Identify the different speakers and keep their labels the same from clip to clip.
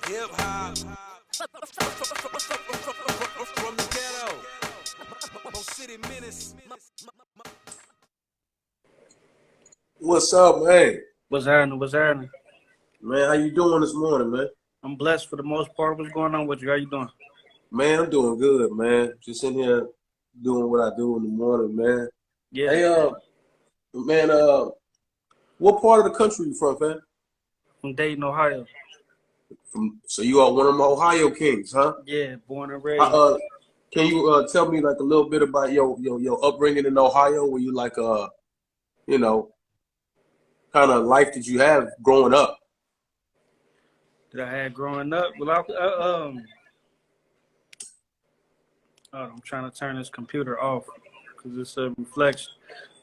Speaker 1: Hip hop from the ghetto. City Menace.
Speaker 2: What's up, man?
Speaker 3: What's happening? What's happening?
Speaker 2: Man, how you doing this morning, man?
Speaker 3: I'm blessed for the most part. What's going on with you? How you doing?
Speaker 2: Man, I'm doing good, man. Just in here doing what I do in the morning, man.
Speaker 3: Yeah.
Speaker 2: Hey, man, what part of the country you from, fam?
Speaker 3: From Dayton, Ohio.
Speaker 2: So you are one of them Ohio Kings, huh?
Speaker 3: Yeah, born and raised.
Speaker 2: Can you tell me like a little bit about your upbringing in Ohio? Where you like you know, kind of life that you have growing up?
Speaker 3: That I had growing up. Well, I'm trying to turn this computer off because it's a reflection.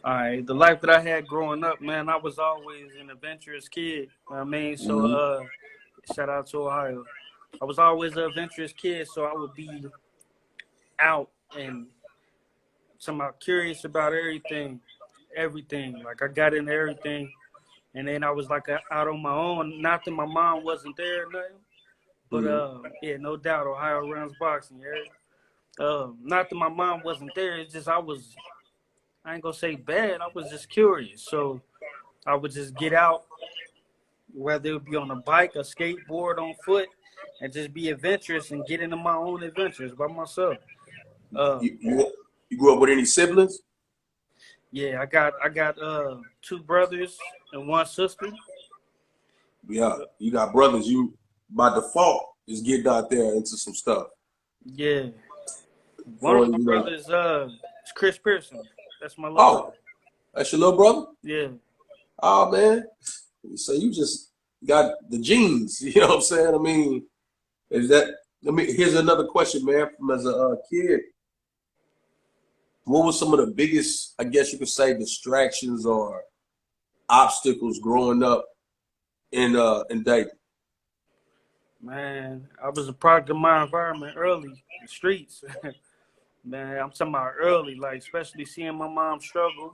Speaker 3: All right, the life that I had growing up, man, I was always an adventurous kid. You know what I mean, so shout out to Ohio. I was always an adventurous kid, so I would be out and somehow curious about everything. Like I got into everything, and then I was like out on my own. Not that my mom wasn't there, or nothing, but yeah, no doubt, Ohio runs boxing. Yeah. Not that my mom wasn't there. It's just I ain't gonna say bad. I was just curious, so I would just get out, whether it would be on a bike, a skateboard, on foot, and just be adventurous and get into my own adventures by myself.
Speaker 2: You grew up with any siblings?
Speaker 3: Yeah, I got 2 brothers and 1 sister.
Speaker 2: Yeah, you got brothers. You by default just getting out there into some stuff.
Speaker 3: Yeah. One of my brothers is Chris Pearson. That's my little brother.
Speaker 2: That's your little brother?
Speaker 3: Yeah.
Speaker 2: Oh man. So you just got the genes, you know what I'm saying? I mean, here's another question, man, from as a kid. What was some of the biggest, I guess you could say, distractions or obstacles growing up in Dayton?
Speaker 3: Man, I was a product of my environment early, the streets. Man, I'm talking about early, like especially seeing my mom struggle.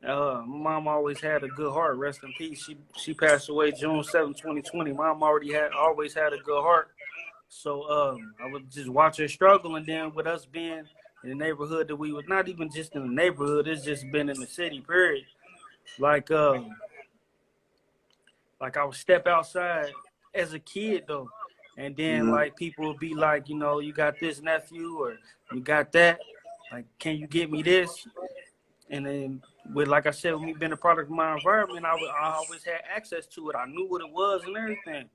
Speaker 3: My mom always had a good heart. Rest in peace. She passed away June 7, 2020. Mom always had a good heart. So I would just watch her struggle, and then with us being in the neighborhood that we was, not even just in the neighborhood, it's just been in the city, period. Like I would step outside as a kid though, and then like people would be like, you know, you got this nephew or you got that, like, can you get me this? And then with, like I said, with me being a product of my environment, I always had access to it. I knew what it was and everything.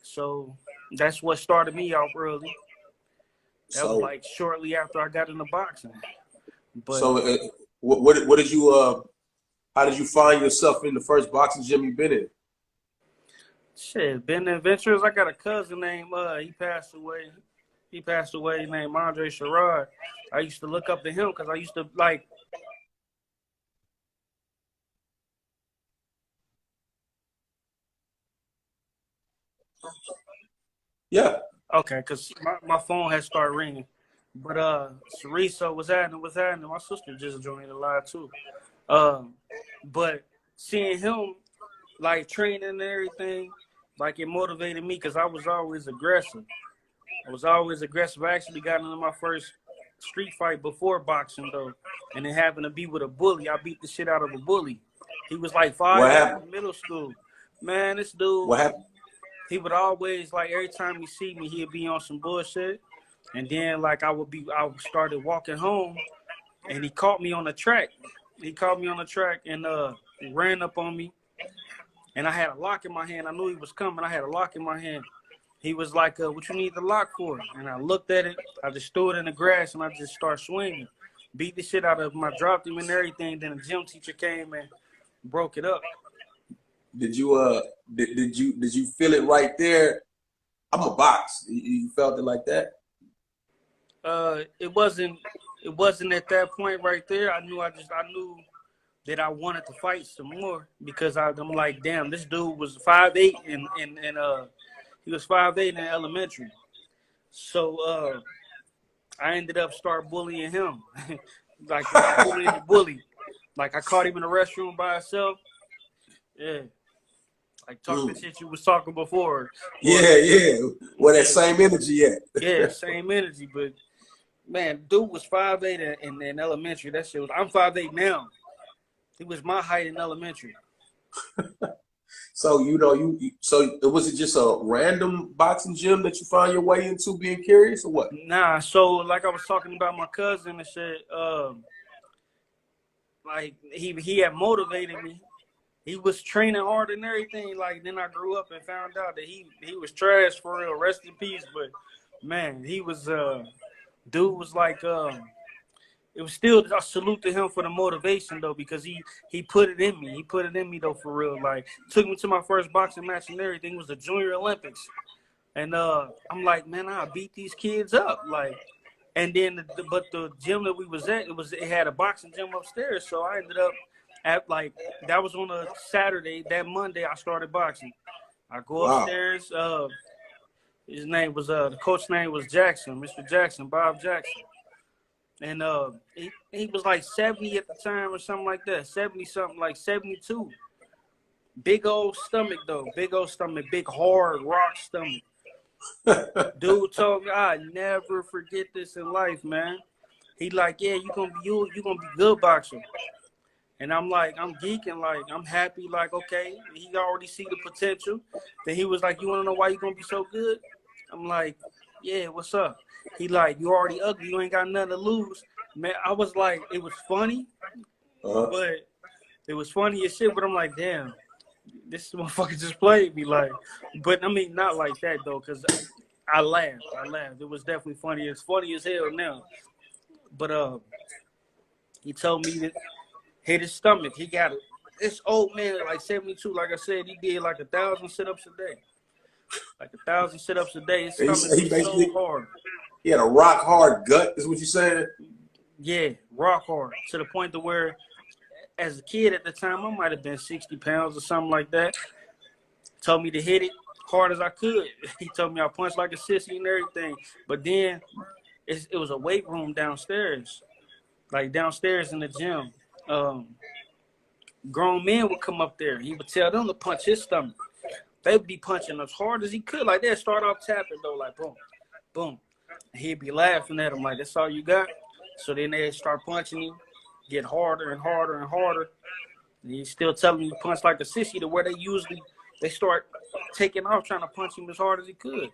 Speaker 3: So that's what started me off early. That was like shortly after I got into boxing. But
Speaker 2: so what did you how did you find yourself in the first boxing gym you've been in?
Speaker 3: Shit, been adventurous. I got a cousin named he passed away named Andre Sherrod. I used to look up to him because I used to like.
Speaker 2: Yeah.
Speaker 3: Okay, because my phone had started ringing. But Cerisa, what's happening? My sister just joined the live too. But seeing him like training and everything, like it motivated me because I was always aggressive. I actually got into my first street fight before boxing though, and it happened to be with a bully. I beat the shit out of a bully. He was like 5 in middle school. Man, this dude.
Speaker 2: What happened?
Speaker 3: He would always, like, every time he see me, he'd be on some bullshit. And then like I started walking home, and he caught me on the track. And he ran up on me. And I had a lock in my hand. I knew he was coming. I had a lock in my hand. He was like, what you need the lock for? And I looked at it. I just threw it in the grass, and I just started swinging. Beat the shit out of him. I dropped him and everything. Then the gym teacher came and broke it up.
Speaker 2: Did you feel it right there? I'm a box. You felt it like that?
Speaker 3: It wasn't at that point right there. I knew that I wanted to fight some more because I'm like, damn, this dude was 5'8" and he was 5'8" in elementary. So I ended up start bullying him. Like bullying the bully. Like I caught him in the restroom by himself. Yeah. Like talk the shit you was talking before.
Speaker 2: Yeah. Where that same energy at?
Speaker 3: Yeah, same energy. But man, dude was 5'8" in elementary. That shit was. I'm 5'8" now. He was my height in elementary.
Speaker 2: So so was it just a random boxing gym that you found your way into, being curious, or what?
Speaker 3: Nah, so like I was talking about my cousin and shit. Like he had motivated me. He was training hard and everything. Like then I grew up and found out that he was trash for real. Rest in peace. But man, he was dude was like it was still a salute to him for the motivation though, because he put it in me. He put it in me though for real. Like took me to my first boxing match and everything. It was the Junior Olympics. And I'm like, man, I beat these kids up. Like, and then but the gym that we was at, it had a boxing gym upstairs. So I ended up at like that was on a Saturday. That Monday I started boxing. I go upstairs. His name was the coach's name was Jackson, Mr. Jackson, Bob Jackson. And he was like 70 at the time or something like that. 70 something, like 72. Big old stomach though. Big old stomach, big hard rock stomach. Dude told me I never forget this in life, man. He like, yeah, you gonna be good boxer. And I'm like, I'm geeking, like, I'm happy, like, okay, he already see the potential. Then he was like, you wanna know why you gonna be so good? I'm like, yeah, what's up? He like, you already ugly, you ain't got nothing to lose. Man, I was like, it was funny, but it was funny as shit, but I'm like, damn, this motherfucker just played me, like, but I mean, not like that though, because I laughed. It was definitely funny. It's funny as hell now. But he told me that hit his stomach. He got it. This old man, like 72, like I said, he did like 1,000 sit-ups a day. Like 1,000 sit-ups a day. His stomach was so hard.
Speaker 2: He had a rock hard gut, is what you saying?
Speaker 3: Yeah, rock hard. To the point to where, as a kid at the time, I might have been 60 pounds or something like that. Told me to hit it hard as I could. He told me I punched like a sissy and everything. But then it was a weight room downstairs. Like downstairs in the gym. Grown men would come up there. He would tell them to punch his stomach. They would be punching as hard as he could. Like they'd start off tapping though, like boom, boom. He'd be laughing at him like, that's all you got? So then they'd start punching him, get harder and harder and harder. And he's still telling me to punch like a sissy, to where they start taking off trying to punch him as hard as he could.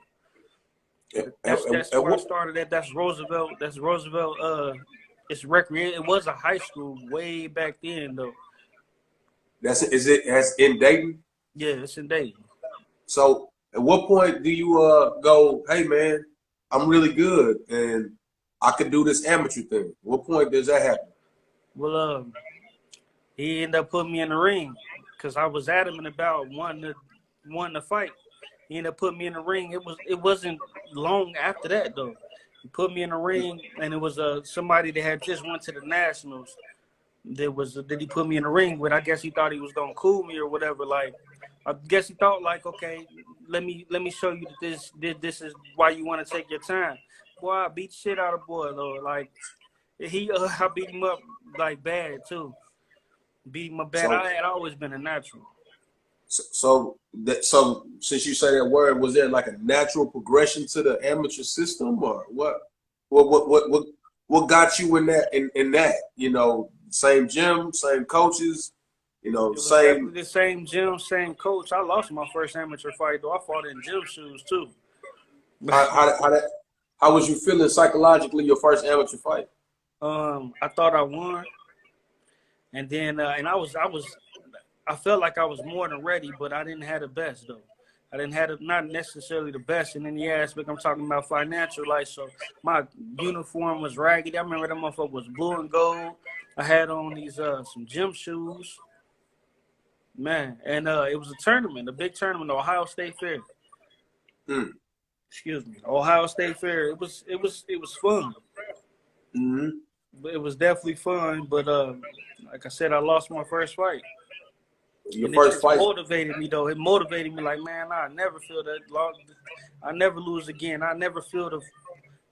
Speaker 3: That's where I started at. That's Roosevelt. It's recreation. It was a high school way back then though.
Speaker 2: That's in Dayton?
Speaker 3: Yeah, it's in Dayton.
Speaker 2: So at what point do you go, hey man, I'm really good and I could do this amateur thing? What point does that happen?
Speaker 3: Well, he ended up putting me in the ring because I was adamant about wanting to fight. He ended up putting me in the ring. It wasn't long after that though. He put me in the ring, and it was somebody that had just went to the Nationals. That he put me in the ring with. I guess he thought he was gonna cool me or whatever. Like, I guess he thought like, okay, let me show you that this is why you want to take your time. Boy, I beat shit out of boy though. Like I beat him up like bad too. Beat him up bad. I had always been a natural.
Speaker 2: So since you say that word, was there like a natural progression to the amateur system, or what? What got you in that? You know, same gym, same coaches. You know, same.
Speaker 3: The same gym, same coach. I lost my first amateur fight though. I fought in gym shoes too.
Speaker 2: How was you feeling psychologically your first amateur fight?
Speaker 3: I thought I won, and then and I felt like I was more than ready, but I didn't have the best though. I didn't have not necessarily the best in any aspect. I'm talking about financial, like, so my uniform was raggedy. I remember that motherfucker was blue and gold. I had on these some gym shoes, man, and it was a tournament, a big tournament, the Ohio State Fair. Excuse me, Ohio State Fair. It was fun.
Speaker 2: Mm-hmm.
Speaker 3: It was definitely fun, but like I said, I lost my first fight.
Speaker 2: Your first fight
Speaker 3: motivated me though. It motivated me like, man, I never feel that loss. I never lose again. I never feel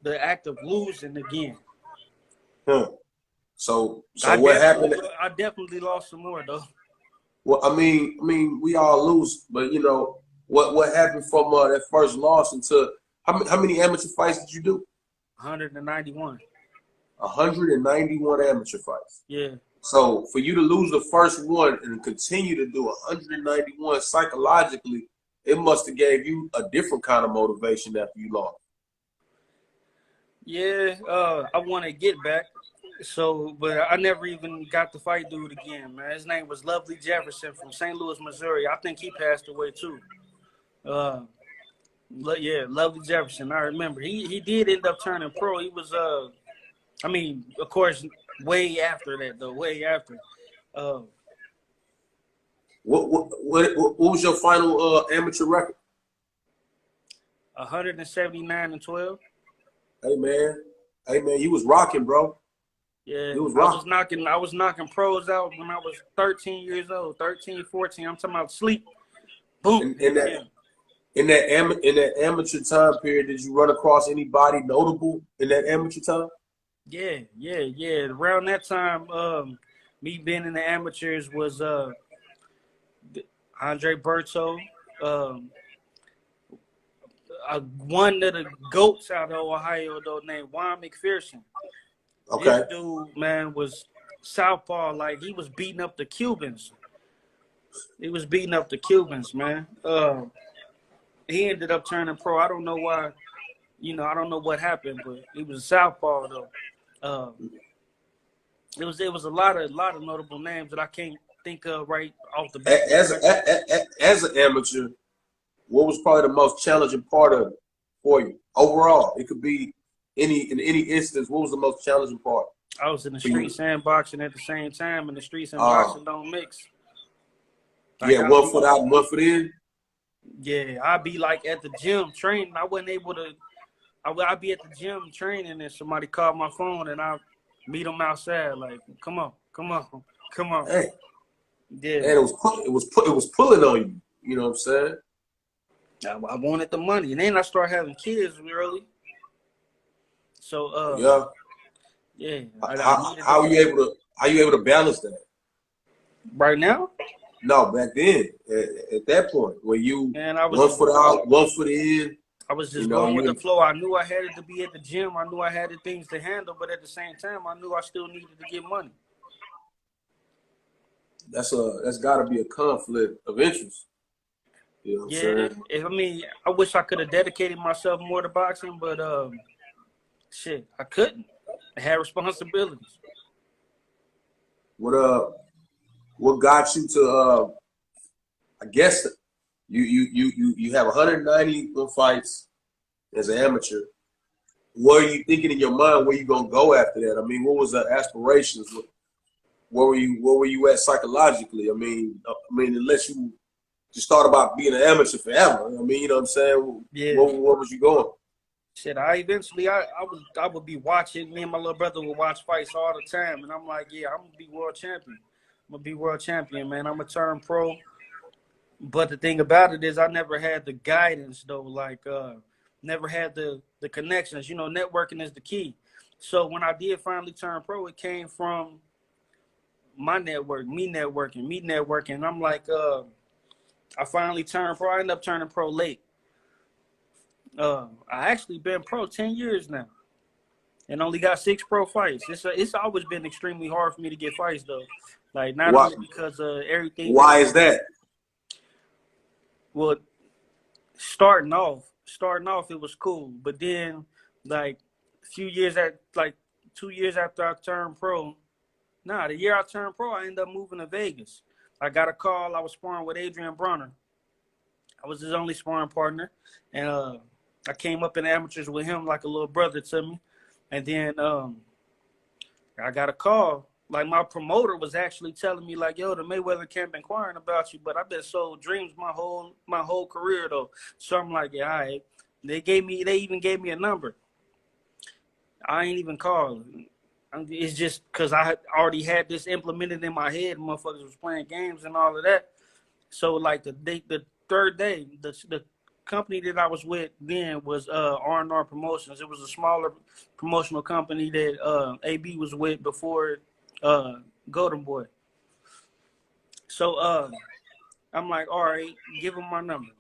Speaker 3: the act of losing again.
Speaker 2: So what happened?
Speaker 3: I definitely lost some more though.
Speaker 2: Well, we all lose, but you know what happened from that first loss into how many amateur fights did you do?
Speaker 3: 191.
Speaker 2: 191 amateur fights.
Speaker 3: Yeah.
Speaker 2: So for you to lose the first one and continue to do 191 psychologically, it must have gave you a different kind of motivation after you lost.
Speaker 3: Yeah, I want to get back. So, but I never even got to fight dude again, man. His name was Lovely Jefferson from St. Louis, Missouri. I think he passed away too. Yeah, Lovely Jefferson. I remember he did end up turning pro. He was of course, way after that though. Way after.
Speaker 2: What was your final amateur record?
Speaker 3: 179-12.
Speaker 2: Hey man, you was rocking, bro.
Speaker 3: Yeah,
Speaker 2: You was
Speaker 3: rocking. I was knocking pros out when I was 13 years old, 13, 14. I'm talking about sleep. Boom.
Speaker 2: In that amateur time period, did you run across anybody notable in that amateur time?
Speaker 3: Yeah. Around that time, me being in the amateurs was Andre Berto, one of the GOATs out of Ohio, though, named Juan McPherson.
Speaker 2: Okay.
Speaker 3: This dude, man, was southpaw. Like, he was beating up the Cubans. Man. He ended up turning pro. I don't know why. I don't know what happened, but he was a southpaw, though. It was a lot of notable names that I can't think of right off the bat.
Speaker 2: As an amateur, what was probably the most challenging part of it for you overall? It could be in any instance. What was the most challenging part?
Speaker 3: I was in the streets and boxing at the same time, and the streets and boxing don't mix.
Speaker 2: Like, yeah, 1 foot out and 1 foot in.
Speaker 3: Yeah, I'd be like at the gym training. I wasn't able to. I'd be at the gym training, and somebody called my phone, and I meet them outside. Like, come on.
Speaker 2: Hey,
Speaker 3: yeah.
Speaker 2: And it was pulling on you. You know what I'm saying?
Speaker 3: I wanted the money, and then I started having kids early. So yeah.
Speaker 2: How are you able to balance that?
Speaker 3: Right now?
Speaker 2: No, back then at that point where you 1 foot out, 1 foot in.
Speaker 3: I was just going with the flow. I knew I had to be at the gym. I knew I had the things to handle, but at the same time, I knew I still needed to get money.
Speaker 2: That's got to be a conflict of interest. You know what I'm saying?
Speaker 3: I wish I could have dedicated myself more to boxing, but I couldn't. I had responsibilities.
Speaker 2: What got you to I guess you have 190 fights as an amateur. What are you thinking in your mind? Where you gonna go after that? I mean, what was the aspirations? Where were you at psychologically? I mean, unless you just thought about being an amateur forever. I mean, you know what I'm saying?
Speaker 3: Yeah.
Speaker 2: Where was you going?
Speaker 3: I would be watching. Me and my little brother would watch fights all the time, and I'm like, yeah, I'm gonna be world champion. Man. I'm gonna turn pro. But the thing about it is, I never had the guidance though. Like, never had the connections. Networking is the key. So when I did finally turn pro, it came from my network, me networking. And I'm like, I finally turned pro. I ended up turning pro late. I actually been pro 10 years now, and only got 6 pro fights. It's always been extremely hard for me to get fights though. Like, not only because of everything.
Speaker 2: Why is that?
Speaker 3: Well, starting off, it was cool, but then like 2 years after I turned pro, the year I turned pro, I ended up moving to Vegas. I got a call. I was sparring with Adrian Bronner. I was his only sparring partner, and I came up in the amateurs with him like a little brother to me. And then I got a call. Like, my promoter was actually telling me, like, yo, the Mayweather camp inquiring about you, but I've been sold dreams my whole career though. So I'm like, yeah, all right. They even gave me a number. I ain't even called. It's just because I already had this implemented in my head. Motherfuckers was playing games and all of that. So like the third day, the company that I was with then was R&R Promotions. It was a smaller promotional company that AB was with before Golden Boy. So I'm like, all right, give him my number.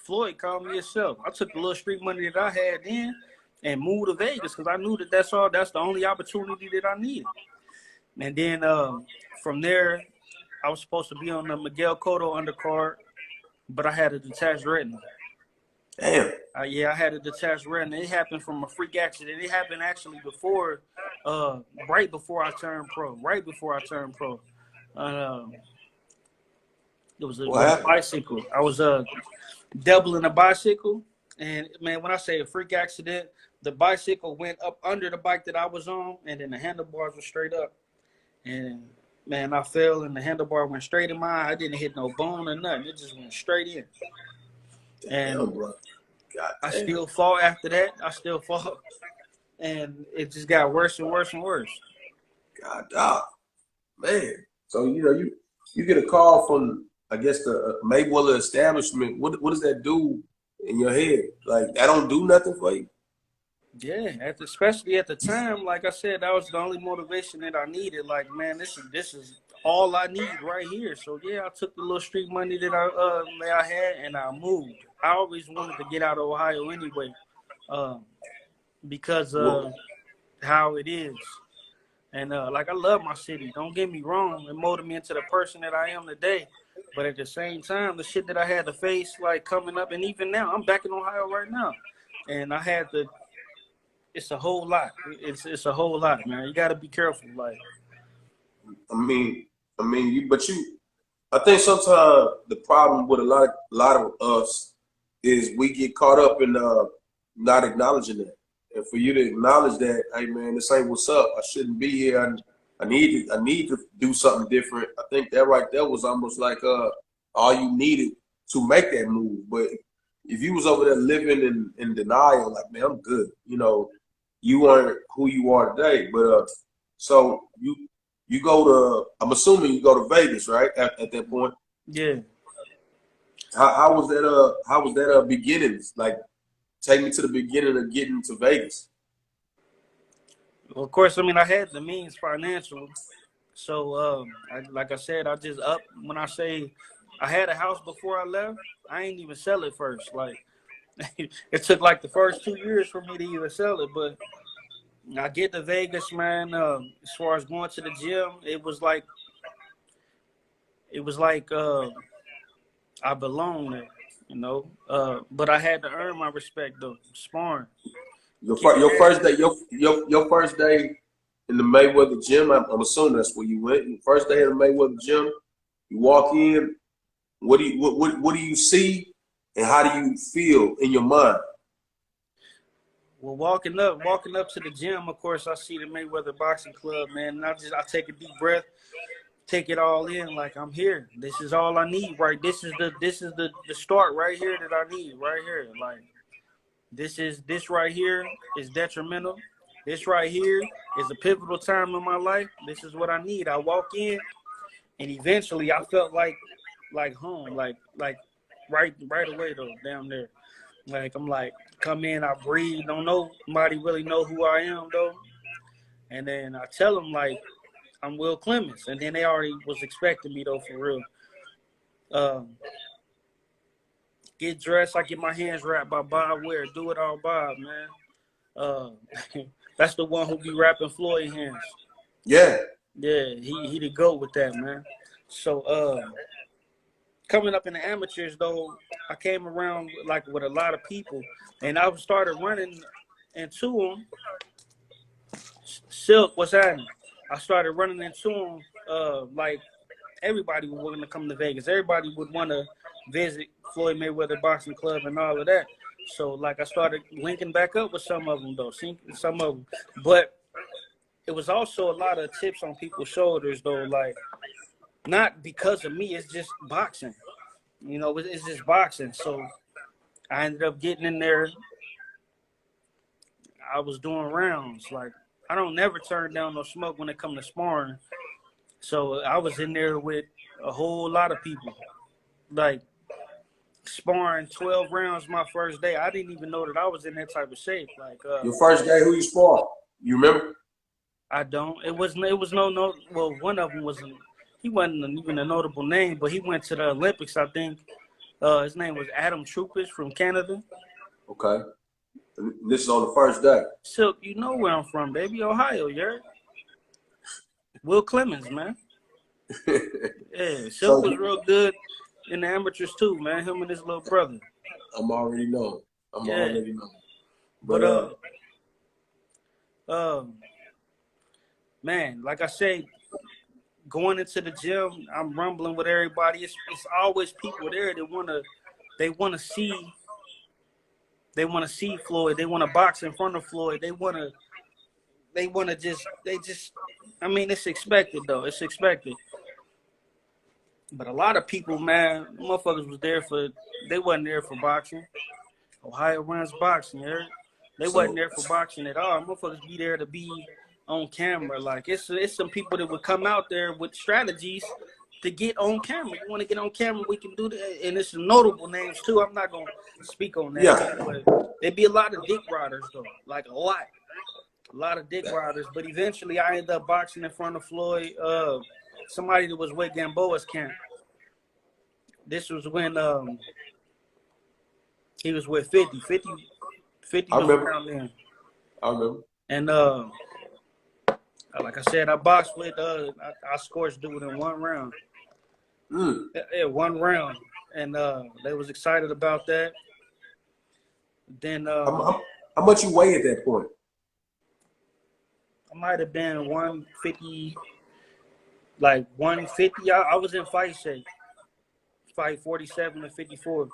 Speaker 3: Floyd called me himself. I took the little street money that I had then and moved to Vegas because I knew that that's the only opportunity that I needed. And then from there, I was supposed to be on the Miguel Cotto undercard, but I had a detached retina.
Speaker 2: Damn.
Speaker 3: Yeah, I had a detached retina. It happened from a freak accident. It happened actually before, right before I turned pro. Right before I turned pro. It was
Speaker 2: What
Speaker 3: with a
Speaker 2: happened?
Speaker 3: bicycle. I was doubling a bicycle, and man, when I say a freak accident, the bicycle went up under the bike that I was on, and then the handlebars were straight up. And man, I fell, and the handlebar went straight in my eye. I didn't hit no bone or nothing. It just went straight in.
Speaker 2: Damn,
Speaker 3: And
Speaker 2: bro. God
Speaker 3: I
Speaker 2: damn.
Speaker 3: still fought after that. I still fought, and it just got worse and worse and worse.
Speaker 2: God dog. Man. So you get a call from, I guess, the Mayweather establishment. What does that do in your head? Like, that don't do nothing for you?
Speaker 3: Yeah, especially at the time, like I said, that was the only motivation that I needed. Like, man, this is all I need right here. So yeah, I took the little street money that I had and I moved. I always wanted to get out of Ohio anyway, because of how it is. And like, I love my city. Don't get me wrong. It molded me into the person that I am today. But at the same time, the shit that I had to face, like, coming up, and even now, I'm back in Ohio right now, and I had to. It's a whole lot. It's a whole lot, man. You got to be careful. Like,
Speaker 2: I mean, I think sometimes the problem with a lot of us is we get caught up in not acknowledging that. And for you to acknowledge that, hey man, this ain't what's up. I shouldn't be here. I need to do something different. I think that right there was almost like all you needed to make that move. But if you was over there living in denial, like, man, I'm good, you weren't who you are today. But so you go to, I'm assuming you go to Vegas, right? At that point.
Speaker 3: yeah.
Speaker 2: How was that beginnings? Like, take me to the beginning of getting to Vegas.
Speaker 3: Well, of course, I mean, I had the means financially. So, like I said, I just up. When I say I had a house before I left, I ain't even sell it first. Like, it took like the first 2 years for me to even sell it. But I get to Vegas, man. As far as going to the gym, it was like I belong there, but I had to earn my respect though. Sparring.
Speaker 2: Your first day in the Mayweather gym. I'm assuming that's where you went. Your first day in the Mayweather gym. You walk in. What do you see, and how do you feel in your mind?
Speaker 3: Well, walking up to the gym, of course, I see the Mayweather Boxing Club, man. And I take a deep breath, take it all in, like, I'm here. This is all I need, right? This is the start right here that I need, right here. Like, this right here is detrimental. This right here is a pivotal time in my life. This is what I need. I walk in, and eventually I felt like home, like right away though, down there. Like, I'm like, come in, I breathe, don't know, nobody really know who I am though. And then I tell them, like, I'm Will Clemons. And then they already was expecting me though, for real. Get dressed, I get my hands wrapped by Bob Ware. Do it all Bob, man. That's the one who be wrapping Floyd hands.
Speaker 2: Yeah.
Speaker 3: Yeah, he the GOAT with that, man. So coming up in the amateurs though, I came around with a lot of people, and I started running into them. Silk, what's happening? I started running into them. Like, everybody would want to come to Vegas. Everybody would want to visit Floyd Mayweather Boxing Club and all of that. So, like, I started linking back up with some of them, though. Some of them. But it was also a lot of chips on people's shoulders, though. Like, not because of me. It's just boxing. It's just boxing. So I ended up getting in there. I was doing rounds. Like, I don't never turn down no smoke when it comes to sparring. So I was in there with a whole lot of people. Like, sparring 12 rounds my first day. I didn't even know that I was in that type of shape. Like,
Speaker 2: your first day, who you sparred? You remember?
Speaker 3: I don't. It was no. Well, one of them was he wasn't even a notable name, but he went to the Olympics, I think. His name was Adam Trupish from Canada.
Speaker 2: Okay. And this is on the first day.
Speaker 3: Silk, you know where I'm from, baby. Ohio, yeah. Will Clemons, man. Yeah, Silk was real good in the amateurs too, man. Him and his little brother.
Speaker 2: I'm already knowing. Already knowing.
Speaker 3: But man, like I say, going into the gym, I'm rumbling with everybody. It's always people there that wanna see Floyd. They wanna box in front of Floyd. They just I mean, it's expected though. It's expected. But a lot of people, man, motherfuckers they wasn't there for boxing. Ohio runs boxing, you heard? They wasn't there for boxing at all. Motherfuckers be there to be on camera. Like it's some people that would come out there with strategies to get on camera. You want to get on camera, we can do that. And it's some notable names too. I'm not gonna speak on that.
Speaker 2: Yeah.
Speaker 3: But there'd be a lot of dick riders though. Like a lot of dick riders. But eventually I ended up boxing in front of Floyd, somebody that was with Gamboa's camp. This was when he was with 50. 50 was around then.
Speaker 2: I remember.
Speaker 3: And like I said, I boxed with I scorched dude in 1 round. Yeah, 1 round. And they was excited about that. Then
Speaker 2: how much you weigh at that point?
Speaker 3: I might have been 150, like 150. I was in fight shape. Fight 47 to 54.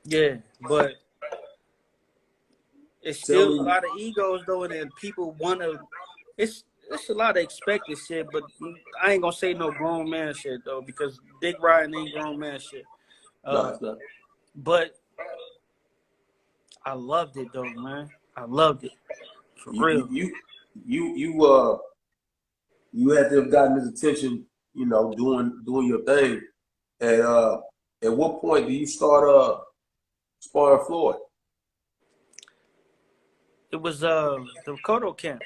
Speaker 3: Yeah, but it's still a lot of egos though, and then people wanna. It's a lot of expected shit, but I ain't gonna say no grown man shit though, because dick riding ain't grown man shit.
Speaker 2: No, it's not.
Speaker 3: But I loved it though, man. I loved it for real.
Speaker 2: You had to have gotten his attention, you know, doing your thing. And at what point do you start sparring Floyd?
Speaker 3: It was the Kodo camp.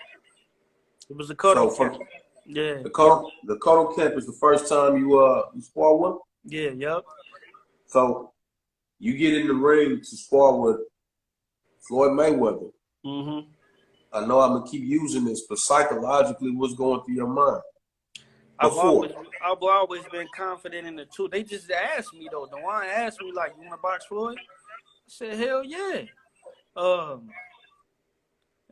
Speaker 3: It was the Kodo camp. Yeah.
Speaker 2: The Kodo camp is the first time you spar with him?
Speaker 3: Yeah, yup.
Speaker 2: So you get in the ring to spar with Floyd Mayweather.
Speaker 3: Mm-hmm.
Speaker 2: I know I'm gonna keep using this, but psychologically, what's going through your mind?
Speaker 3: I've always been confident in the two. They just asked me though. Dewan asked me like, "You want to box Floyd?" I said, "Hell yeah."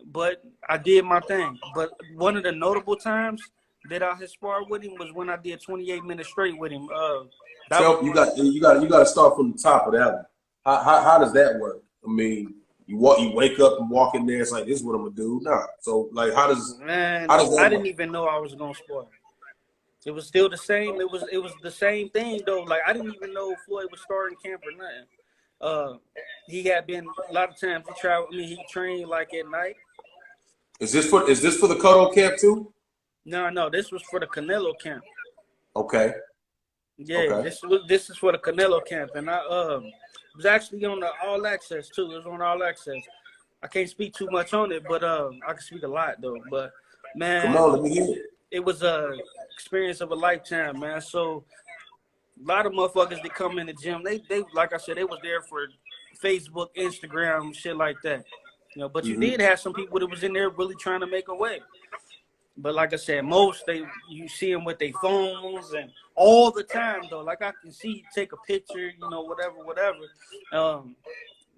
Speaker 3: But I did my thing. But one of the notable times that I had sparred with him was when I did 28 minutes straight with him.
Speaker 2: You got to start from the top of that one. How does that work? I mean, you wake up and walk in there. It's like, this is what I'm gonna do. Nah. So like, how does that
Speaker 3: I didn't even know I was gonna spar. It was still the same. It was the same thing though. Like I didn't even know Floyd was starting camp or nothing. He had been a lot of times he trained like at night.
Speaker 2: Is this for the Kodo camp too?
Speaker 3: No, this was for the Canelo camp.
Speaker 2: Okay.
Speaker 3: Yeah,
Speaker 2: okay.
Speaker 3: This is for the Canelo camp, and I was actually on the All Access too. It was on All Access. I can't speak too much on it, but I can speak a lot though. But man,
Speaker 2: come on, let me hear it.
Speaker 3: It was a experience of a lifetime, man. So a lot of motherfuckers that come in the gym, they like I said, they was there for Facebook, Instagram, shit like that. You know, but you did have some people that was in there really trying to make a way. But like I said, most you see them with their phones and all the time though. Like I can see take a picture, you know, whatever. The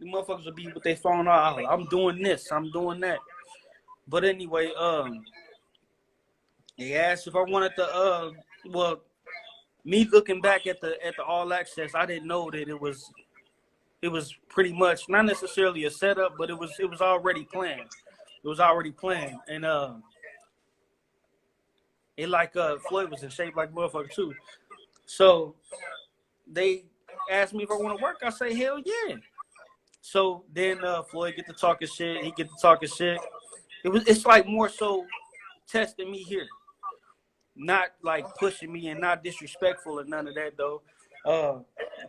Speaker 3: motherfuckers will be with their phone out. I'm doing this, I'm doing that. But anyway, they asked if I wanted to. Well, me looking back at the All Access, I didn't know that it was pretty much not necessarily a setup, but it was already planned. It was already planned, and it like Floyd was in shape like motherfucker too. So they asked me if I want to work. I say hell yeah. So then Floyd get to talking shit. He get to talking shit. It's like more so testing me here, not like pushing me and not disrespectful or none of that though.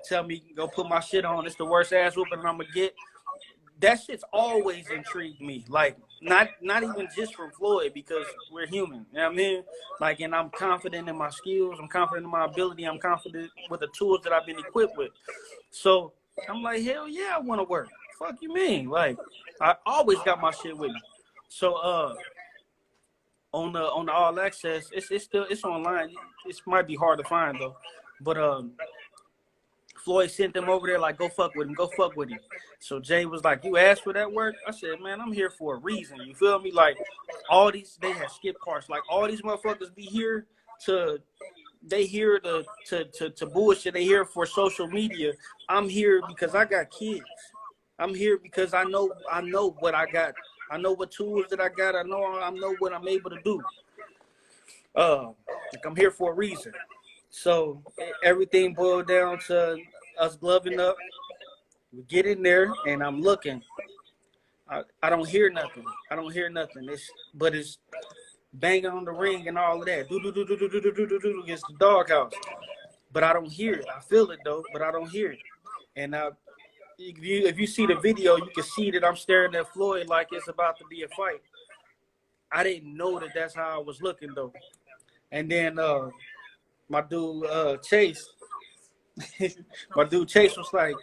Speaker 3: Tell me go put my shit on. It's the worst ass whooping I'm gonna get. That shit's always intrigued me. Like not even just from Floyd, because we're human. You know what I mean? Like, and I'm confident in my skills. I'm confident in my ability. I'm confident with the tools that I've been equipped with. So I'm like, hell yeah, I want to work. Fuck you mean? Like, I always got my shit with me. So on the All Access, it's online. It might be hard to find though, but Floyd sent them over there like, go fuck with him, go fuck with him. So Jay was like, you asked for that work? I said, man, I'm here for a reason. You feel me? Like, all these, they had skip parts. Like, all these motherfuckers be here to, they here to bullshit. They here for social media. I'm here because I got kids. I'm here because I know what I got. I know what tools that I got. I know what I'm able to do. Like, I'm here for a reason. So everything boiled down to us gloving up. We get in there, and I'm looking. I don't hear nothing. I don't hear nothing. It's banging on the ring and all of that. Do do do do do do do do do against the doghouse. But I don't hear it. I feel it though, but I don't hear it. And if you see the video, you can see that I'm staring at Floyd like it's about to be a fight. I didn't know that that's how I was looking though. And then my dude Chase, was like,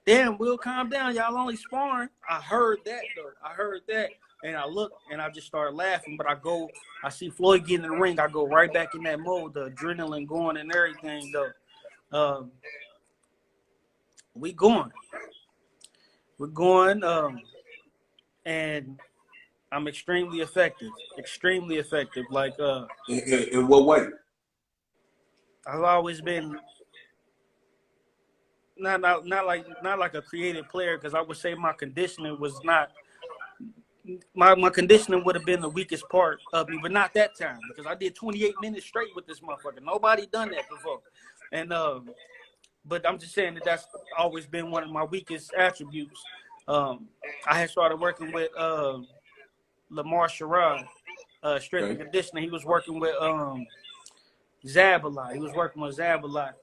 Speaker 3: damn, Will, calm down. Y'all only sparring. I heard that though. I heard that. And I look and I just started laughing. But I see Floyd get in the ring. I go right back in that mode, the adrenaline going and everything though. We're going, and I'm extremely effective. Like,
Speaker 2: in what way?
Speaker 3: I've always been not like a creative player, because I would say my conditioning was not. My conditioning would have been the weakest part of me, but not that time, because I did 28 minutes straight with this motherfucker. Nobody done that before, and but I'm just saying that's always been one of my weakest attributes. I had started working with Lamar Sherrod, strength and conditioning. He was working with Zab a lot.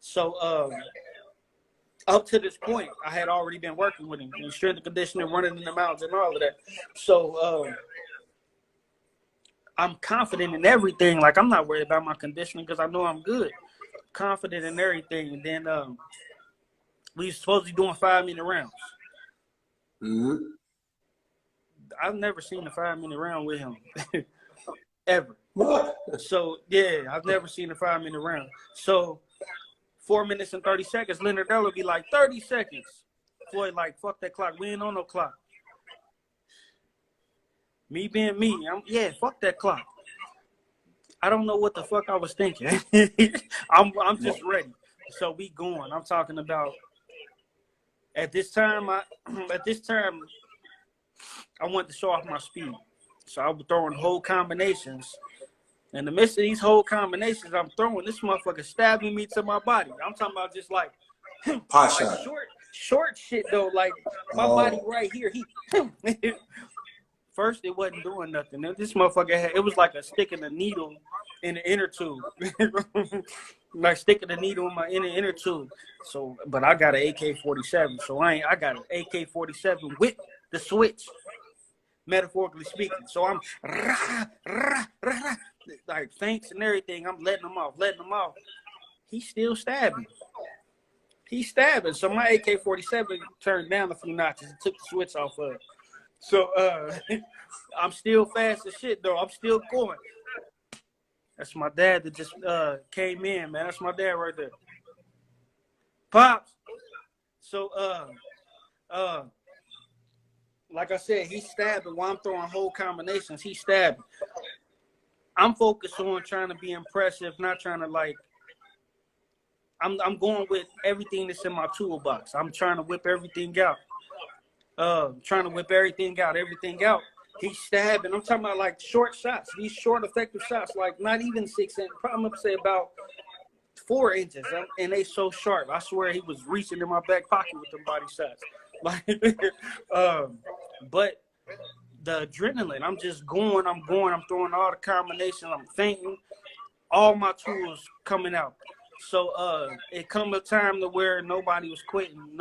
Speaker 3: So up to this point, I had already been working with him in strength and conditioning, running in the mountains and all of that. So I'm confident in everything. Like, I'm not worried about my conditioning because I know I'm good. Confident in everything. And then we were supposed to be doing 5-minute rounds.
Speaker 2: Mm-hmm.
Speaker 3: I've never seen a 5-minute round with him. Ever.
Speaker 2: What?
Speaker 3: So, yeah, I've never seen a 5-minute round. So, 4 minutes and 30 seconds, Leonard Dell would be like, 30 seconds. Floyd like, fuck that clock. We ain't on no clock. Me being me, fuck that clock. I don't know what the fuck I was thinking. I'm just ready. So we going. I'm talking about at this time I wanted to show off my speed. So I was throwing whole combinations. In the midst of these whole combinations I'm throwing, this motherfucker stabbing me to my body. I'm talking about just like,
Speaker 2: pot shot.
Speaker 3: Short shit though, like my body right here. First, it wasn't doing nothing. This motherfucker it was like a stick and a needle in the inner tube. Like sticking a needle in my inner tube. So, but I got an AK-47. So I got an AK-47 with the switch, metaphorically speaking. So I'm like feints and everything. I'm letting them off. He's still stabbing. So my AK-47 turned down a few notches and took the switch off of it. So I'm still fast as shit though. I'm still going. That's my dad that just came in, man. That's my dad right there. Pops. So like I said, he's stabbing while I'm throwing whole combinations. He's stabbing. I'm focused on trying to be impressive, not trying to like. I'm going with everything that's in my toolbox. I'm trying to whip everything out. Everything out. He's stabbing. I'm talking about like short shots. These short, effective shots, like not even 6 inches. I'm gonna say about 4 inches, and they so sharp. I swear he was reaching in my back pocket with them body shots. Like, but the adrenaline. I'm just going. I'm throwing all the combinations. I'm thinking. All my tools coming out. So it come a time to where nobody was quitting.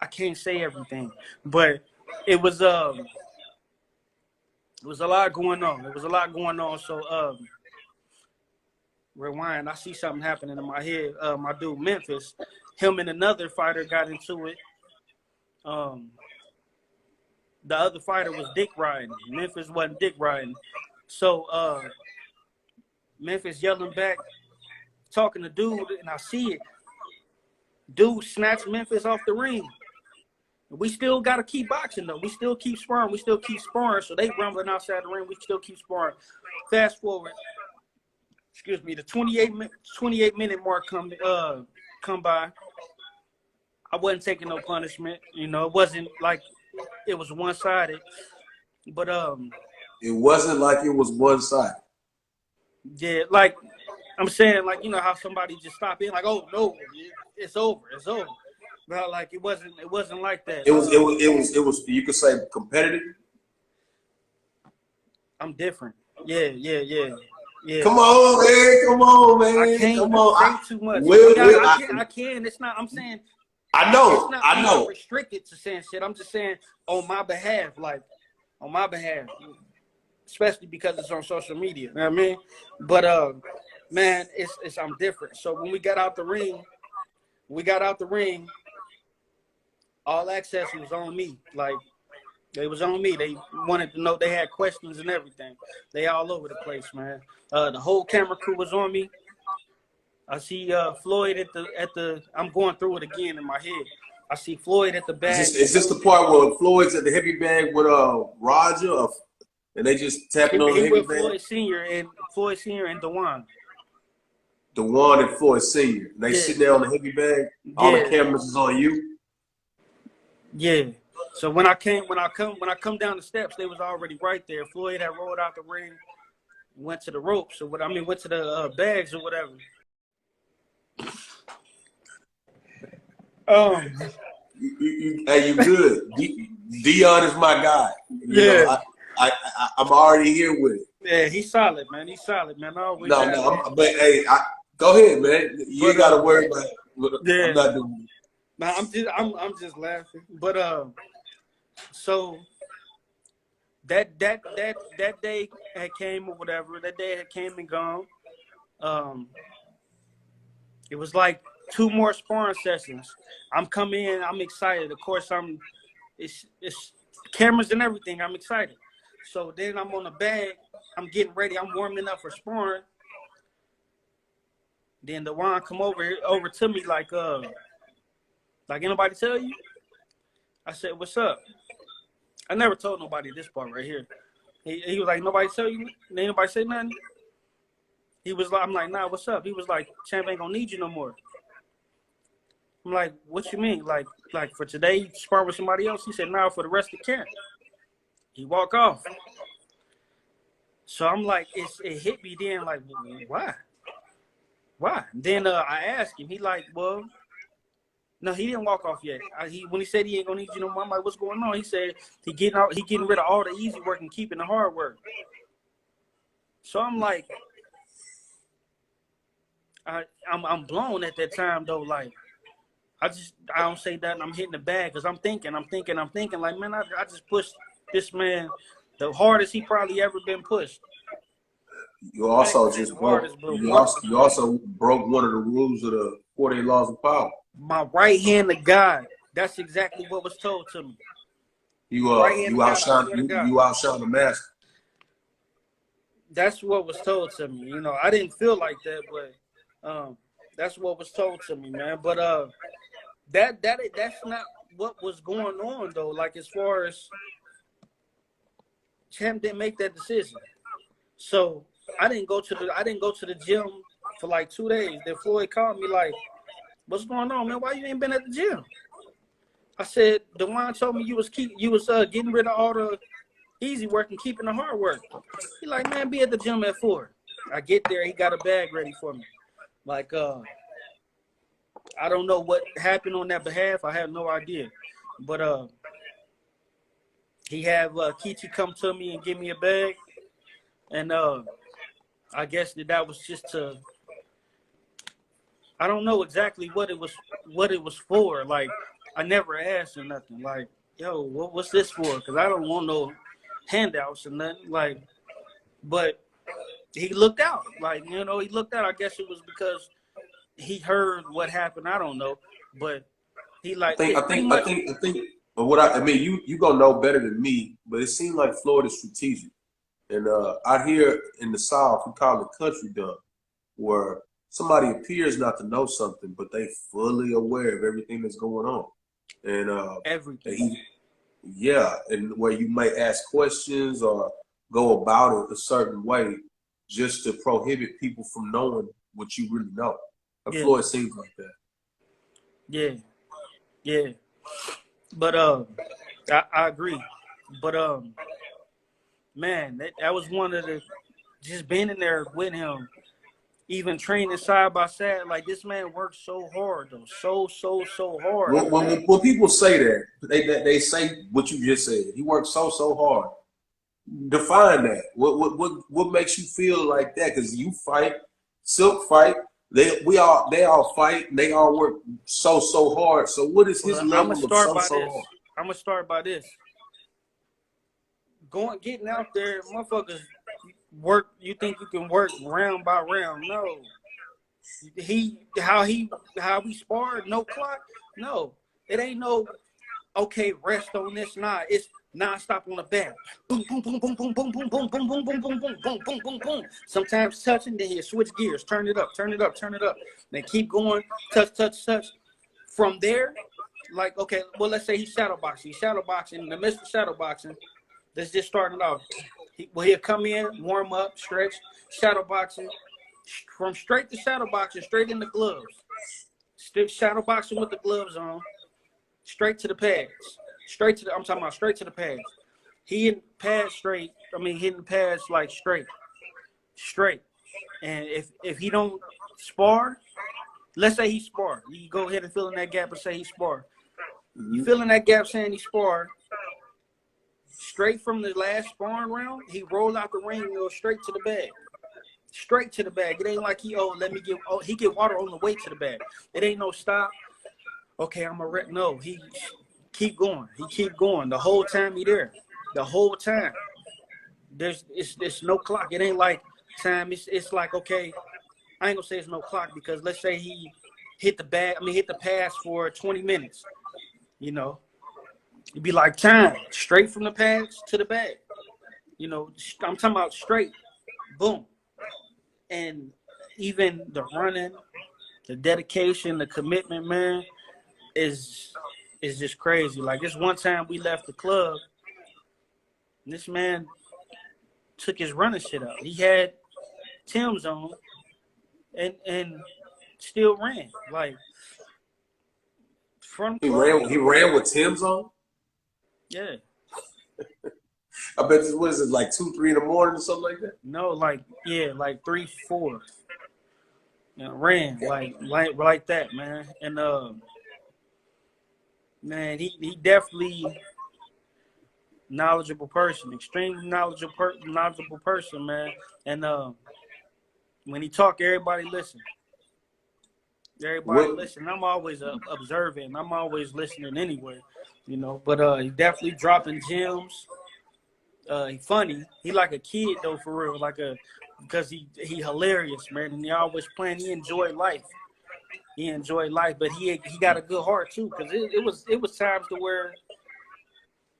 Speaker 3: I can't say everything, but it was a lot going on. It was a lot going on. So rewind. I see something happening in my head. My dude Memphis, him and another fighter got into it. The other fighter was dick riding. Memphis wasn't dick riding. So Memphis yelling back, talking to dude, and I see it. Dude snatched Memphis off the ring. We still got to keep boxing, though. We still keep sparring. We still keep sparring. So they rumbling outside the ring. We still keep sparring. Fast forward, excuse me, the 28-minute mark come by. I wasn't taking no punishment. You know, it wasn't like it was one-sided. But
Speaker 2: it wasn't like it was one-sided.
Speaker 3: Yeah, like I'm saying, like, you know how somebody just stop in, like, oh no, it's over. But like it wasn't like that.
Speaker 2: It was. You could say competitive.
Speaker 3: I'm different. Yeah.
Speaker 2: Come on, man.
Speaker 3: I can't
Speaker 2: Come on.
Speaker 3: say too much. I can. It's not. I'm saying.
Speaker 2: I know.
Speaker 3: I'm not restricted to saying shit. I'm just saying on my behalf, especially because it's on social media. You know what I mean? But man, it's I'm different. So when we got out the ring, all access was on me. Like, they was on me. They wanted to know. They had questions and everything. They all over the place, man. The whole camera crew was on me. I see Floyd at the. I'm going through it again in my head. I see Floyd at the back.
Speaker 2: Is this the part where Floyd's at the heavy bag with Roger, and they just tapping on the heavy bag?
Speaker 3: Floyd Senior and Dewan.
Speaker 2: Dewan and Floyd Senior. They sitting there on the heavy bag. All the cameras is on you.
Speaker 3: Yeah. So when I come down the steps, they was already right there. Floyd had rolled out the ring, went to the ropes or went to the bags or whatever.
Speaker 2: You good? Dion is my guy. You know, I'm already here with it.
Speaker 3: Yeah, he's solid, man.
Speaker 2: But hey, go ahead, man. You ain't gotta worry about it.
Speaker 3: Yeah.
Speaker 2: I'm not doing it.
Speaker 3: I'm just laughing. But so that day had came or whatever. That day had came and gone. It was like 2 more sparring sessions. I'm coming in. I'm excited. Of course, it's cameras and everything. I'm excited. So then I'm on the bag. I'm getting ready. I'm warming up for sparring. Then the Dewan come over to me like anybody tell you? I said, what's up? I never told nobody this part right here. He was like, nobody tell you? Ain't nobody say nothing? He was like, I'm like, nah, what's up? He was like, champ ain't gonna need you no more. I'm like, what you mean? Like for today, you spar with somebody else? He said, nah, for the rest of the camp. He walk off. So I'm like, it hit me then, like, why? Then I asked him. He like, well, no, he didn't walk off yet. When he said he ain't gonna need you no more, I'm like, what's going on? He said he getting rid of all the easy work and keeping the hard work. So I'm like, I'm blown at that time though. Like, I don't say that. I'm hitting the bag because I'm thinking. Like, man, I just pushed this man the hardest he probably ever been pushed.
Speaker 2: You also broke one of the rules of the 48 laws of power.
Speaker 3: My right hand to God. That's exactly what was told to me.
Speaker 2: You outshine the master.
Speaker 3: That's what was told to me. You know, I didn't feel like that, but that's what was told to me, man. But that's not what was going on though. Like, as far as Champ didn't make that decision, so I didn't go to the gym for like 2 days. Then Floyd called me like, what's going on, man? Why you ain't been at the gym? I said, Dewan told me you was getting rid of all the easy work and keeping the hard work. He like, man, be at the gym at 4. I get there, he got a bag ready for me. Like, I don't know what happened on that behalf. I have no idea. But he have Kichi come to me and give me a bag. And I guess that was just to, I don't know exactly what it was for. Like, I never asked him nothing. Like, yo, what's this for? Because I don't want no handouts or nothing. Like, but he looked out. Like, you know, he looked out. I guess it was because he heard what happened. I don't know, but he
Speaker 2: I
Speaker 3: like
Speaker 2: think,
Speaker 3: it
Speaker 2: I
Speaker 3: pretty
Speaker 2: think, I
Speaker 3: much.
Speaker 2: think, I think. But what I mean, you gonna know better than me. But it seemed like Floyd is strategic, and out here in the South, we call it country dumb, where somebody appears not to know something, but they fully aware of everything that's going on, and
Speaker 3: Everything.
Speaker 2: he, yeah, and where you may ask questions or go about it a certain way just to prohibit people from knowing what you really know. And
Speaker 3: Yeah,
Speaker 2: Floyd seems like that.
Speaker 3: yeah, yeah. But I agree. But man, that was one of the just being in there with him, even training side by side. Like this man works so hard though, so hard, man.
Speaker 2: When people say that, they say what you just said. He works so hard. Define that. What makes you feel like that? Because you fight, Silk fight. They all fight. And they all work so hard. So what is his
Speaker 3: Well, I'm gonna
Speaker 2: level of
Speaker 3: start by
Speaker 2: so
Speaker 3: this.
Speaker 2: hard?
Speaker 3: I'm gonna start by this. Getting out there, motherfuckers work. You think you can work round by round? No. How we sparred, no clock. No, it ain't no. Okay, rest on this. Nah, it's non-stop on the back. Boom, boom, boom, boom, boom, boom, boom, boom, boom, boom, boom, boom, boom, boom, boom, boom, boom. Sometimes touching, then you switch gears, turn it up, turn it up, turn it up. Then keep going, touch, touch, touch. From there, like okay, well let's say he's shadow boxing. He's shadow boxing. In the midst of shadow boxing, let's just start it off. He'll come in, warm up, stretch, shadow boxing. From straight to shadow boxing, straight in the gloves. Still shadow boxing with the gloves on. Straight to the pads. I'm talking about straight to the pads. He hitting pads straight. I mean, hitting pads like straight. And if he don't spar, let's say he spar. You go ahead and fill in that gap and say he spar. You fill in that gap saying he spar. Straight from the last sparring round, he roll out the ring and go straight to the bag. Straight to the bag. It ain't like he get water on the way to the bag. It ain't no stop. Okay, I'm a rep. No, he keep going. He keep going the whole time he there. The whole time. There's no clock. It ain't like time. It's like okay, I ain't gonna say it's no clock because let's say he hit the pass for 20 minutes. You know, it'd be like time straight from the pads to the bag. You know, I'm talking about straight, boom, and even the running, the dedication, the commitment, man, is just crazy. Like this one time we left the club, and this man took his running shit out. He had Tim's on and still ran. Like from
Speaker 2: He
Speaker 3: club.
Speaker 2: ran with Tim's on.
Speaker 3: Yeah.
Speaker 2: I bet this what is it like 2, 3 in the morning or something like that.
Speaker 3: No, like 3, 4. You know, ran like that, man. And man, he definitely knowledgeable person, extremely knowledgeable person, man. And when he talk, everybody listen. Everybody
Speaker 2: What
Speaker 3: listen. I'm always observing. I'm always listening anyway, you know. But he definitely dropping gems. He funny. He like a kid though, for real. Because he hilarious, man. And he always playing. He enjoyed life. But he got a good heart too. Because it was times to where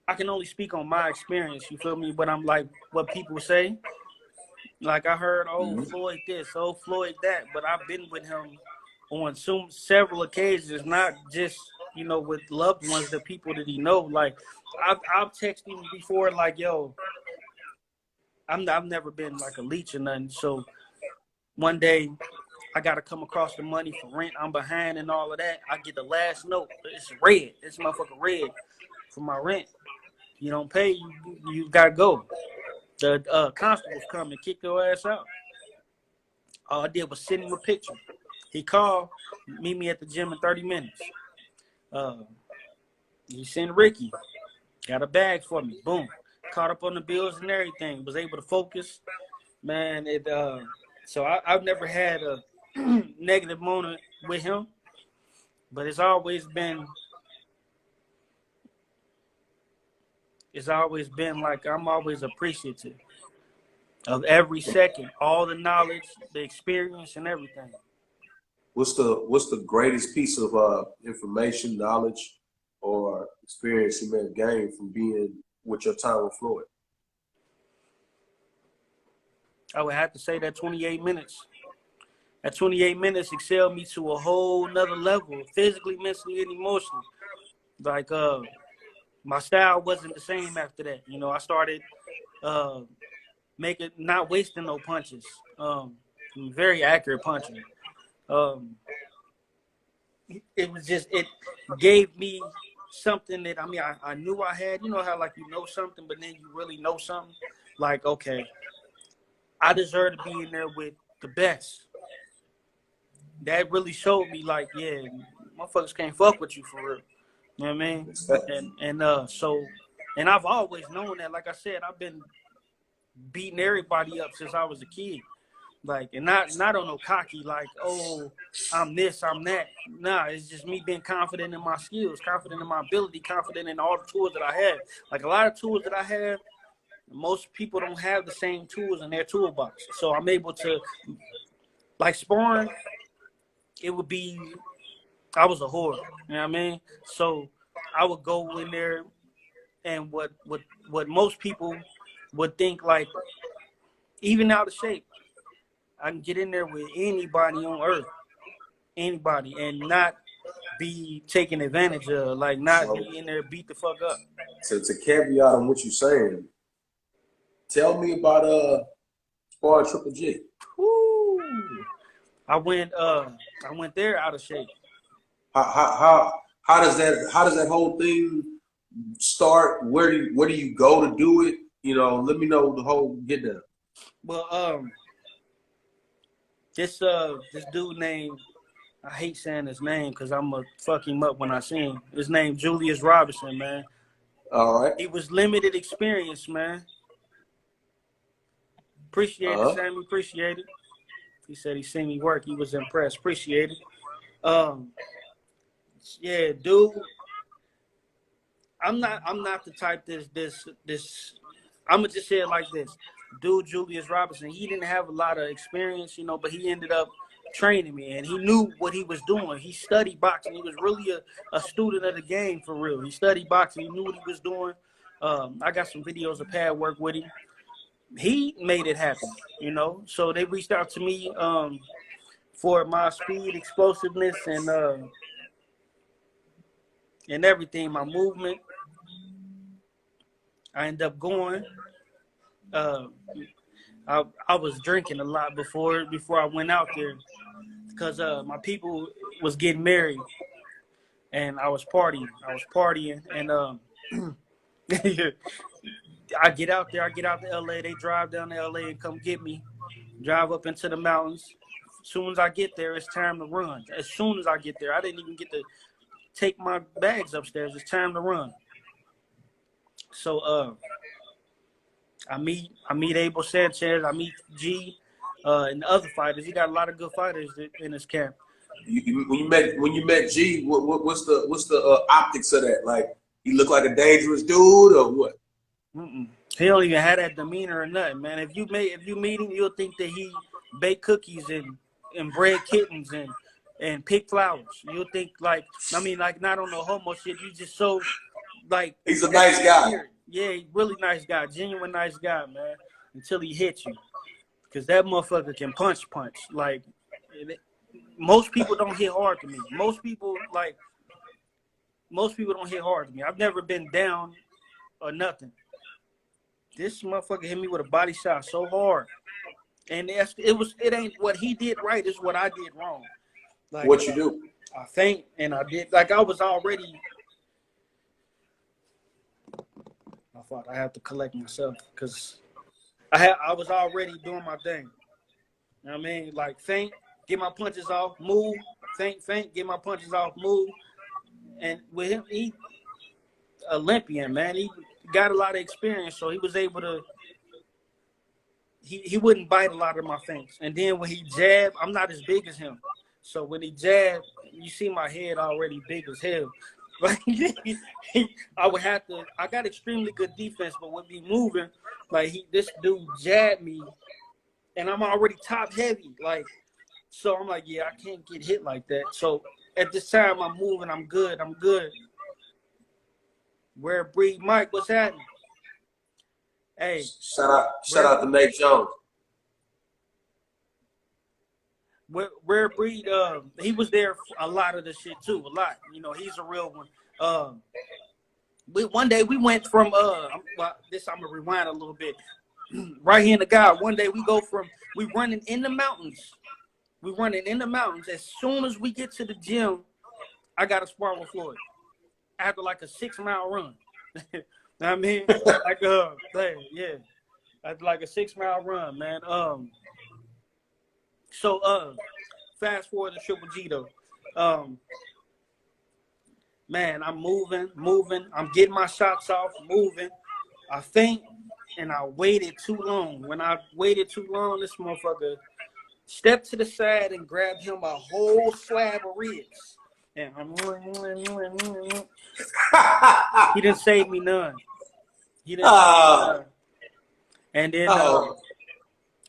Speaker 3: I can only speak on my experience. You feel me? But I'm like what people say. Like I heard, oh Floyd this, oh Floyd that. But I've been with him on several occasions, not just with loved ones, the people that he know. Like I've texted him before, like yo, I've never been like a leech or nothing. So one day I gotta come across the money for rent. I'm behind and all of that. I get the last note. It's red. It's motherfucking red for my rent. You don't pay, you gotta go. The constables come and kick your ass out. All I did was send him a picture. He called, meet me at the gym in 30 minutes. He sent Ricky, got a bag for me. Boom. Caught up on the bills and everything. Was able to focus. Man, so I've never had a negative moment with him, but it's always been it's always been like I'm always appreciative of every second, all the knowledge, the experience, and everything.
Speaker 2: What's the greatest piece of information, knowledge, or experience you may have gained from being with your time with Floyd?
Speaker 3: I would have to say that 28 minutes. That 28 minutes excelled me to a whole nother level, physically, mentally, and emotionally. Like, my style wasn't the same after that. You know, I started not wasting no punches. Very accurate punching. It gave me something that, I mean, I knew I had. You know how, like, you know something, but then you really know something? Like, okay, I deserve to be in there with the best. That really showed me, like, yeah, motherfuckers can't fuck with you for real. You know what I mean? And I've always known that. Like I said, I've been beating everybody up since I was a kid. Like, and not on no cocky, like, oh, I'm this, I'm that. Nah, it's just me being confident in my skills, confident in my ability, confident in all the tools that I have. Like, a lot of tools that I have, most people don't have the same tools in their toolbox. So I'm able to, like, sparring, it would be, I was a whore, you know what I mean? So I would go in there, and what most people would think, like, even out of shape, I can get in there with anybody on earth, anybody, and not be taken advantage of, like, not be in there beat the fuck up.
Speaker 2: To caveat on what you're saying, tell me about sparring Triple G.
Speaker 3: Woo. I went there out of shape.
Speaker 2: How does that whole thing start? Where do you go to do it? You know, let me know the whole get down.
Speaker 3: Well, this dude named, I hate saying his name because I'm gonna fuck him up when I see him. His name Julius Robinson, man.
Speaker 2: All right.
Speaker 3: He was limited experience, man. Appreciate it, Sammy. Appreciate it. He said he seen me work. He was impressed. Appreciate it. Yeah, dude. I'm not the type this. I'm gonna just say it like this. Dude, Julius Robinson, he didn't have a lot of experience, you know, but he ended up training me, and he knew what he was doing. He studied boxing. He was really a student of the game for real. He studied boxing. He knew what he was doing. I got some videos of pad work with him. He made it happen, you know. So they reached out to me for my speed, explosiveness, and everything, my movement. I ended up going. I was drinking a lot before I went out there because my people was getting married, and I was partying, and I get out there. I get out to LA. They drive down to LA and come get me. Drive up into the mountains. As soon as I get there, it's time to run. As soon as I get there, I didn't even get to take my bags upstairs. It's time to run. So I meet Abel Sanchez. I meet G and the other fighters. He got a lot of good fighters in his camp.
Speaker 2: When you met G, what's the optics of that? Like, he looked like a dangerous dude or what?
Speaker 3: He don't even have that demeanor or nothing, man. If you meet him, you'll think that he bake cookies and bread kittens and pick flowers. You'll think, like, I mean, like, not on the homo shit. You just so, like,
Speaker 2: he's a nice guy.
Speaker 3: Yeah, really nice guy, genuine nice guy, man. Until he hits you, because that motherfucker can punch. Like, most people don't hit hard to me. Most people don't hit hard to me. I've never been down or nothing. This motherfucker hit me with a body shot so hard, and it ain't what he did right. It's what I did wrong. Like,
Speaker 2: what you do?
Speaker 3: I think, and I did. Like, I was already. I thought I have to collect myself because I was already doing my thing. You know what I mean? Like, feint, get my punches off, move, feint, get my punches off, move. And with him, he Olympian, man. He got a lot of experience, so he was able to. He wouldn't bite a lot of my feints. And then when he jabbed, I'm not as big as him. So when he jabbed, you see my head already big as hell. Like I would have to. I got extremely good defense, but would be moving. Like this dude jabbed me, and I'm already top heavy. Like, so I'm like, yeah, I can't get hit like that. So at this time, I'm moving. I'm good. I'm good. Where Breed Mike, what's happening? Hey,
Speaker 2: shout out to Nate Jones.
Speaker 3: Rare Breed, he was there for a lot of the shit too. A lot, you know, he's a real one. One day we went from well, this I'm gonna rewind a little bit. Right here in the guy. One day we running in the mountains. We running in the mountains. As soon as we get to the gym, I got to spar with Floyd after like a 6-mile run. I mean, like yeah, after like a 6-mile run, man. So fast forward to Triple G though. Man, I'm moving. I'm getting my shots off, moving. I think, and I waited too long. When I waited too long, this motherfucker stepped to the side and grabbed him a whole slab of ribs. And he didn't save me none. He didn't save me none. And then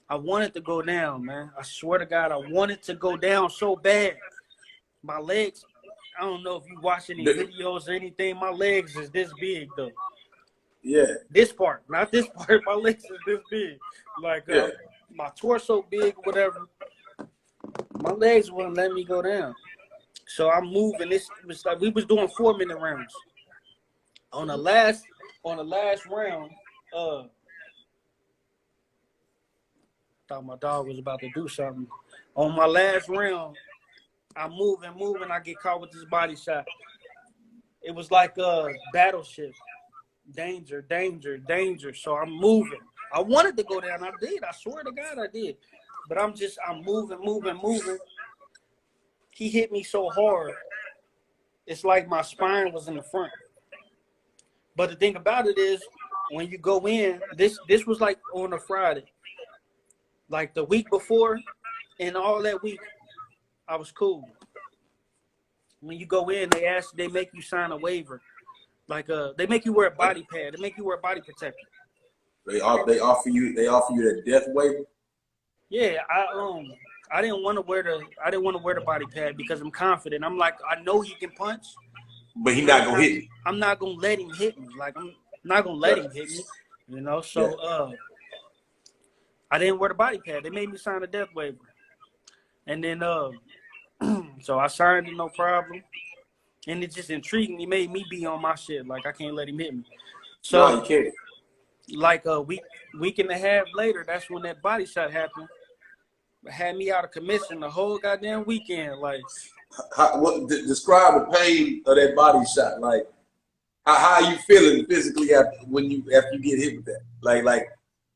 Speaker 3: I wanted to go down, man. I swear to God, I wanted to go down so bad. My legs, I don't know if you watch any videos or anything. My legs is this big, though.
Speaker 2: Yeah.
Speaker 3: This part, not this part. My legs is this big. Like, my torso big, whatever. My legs wouldn't let me go down. So I'm moving. This was like we was doing 4-minute rounds. On the last round, thought my dog was about to do something. On my last round, I'm moving. I get caught with this body shot. It was like a battleship. Danger. So I'm moving. I wanted to go down. I did. I swear to God, I did. But I'm moving. He hit me so hard. It's like my spine was in the front. But the thing about it is, when you go in, this was like on a Friday. Like the week before and all that week, I was cool. When you go in, they make you sign a waiver. Like they make you wear a body pad. They make you wear a body protector.
Speaker 2: They offer you that death waiver.
Speaker 3: Yeah, I didn't want to wear the body pad because I'm confident. I'm like, I know he can punch,
Speaker 2: but he's not gonna hit me.
Speaker 3: I'm not gonna let him hit me. Like I'm not gonna let him hit me. You know, so I didn't wear the body pad. They made me sign a death waiver, and then so I signed it, no problem. And it just intrigued me, made me be on my shit. Like I can't let him hit me. So
Speaker 2: no, you can't. Like
Speaker 3: a week and a half later, that's when that body shot happened. Had me out of commission the whole goddamn weekend. Like,
Speaker 2: describe the pain of that body shot. Like, how are you feeling physically after you get hit with that? Like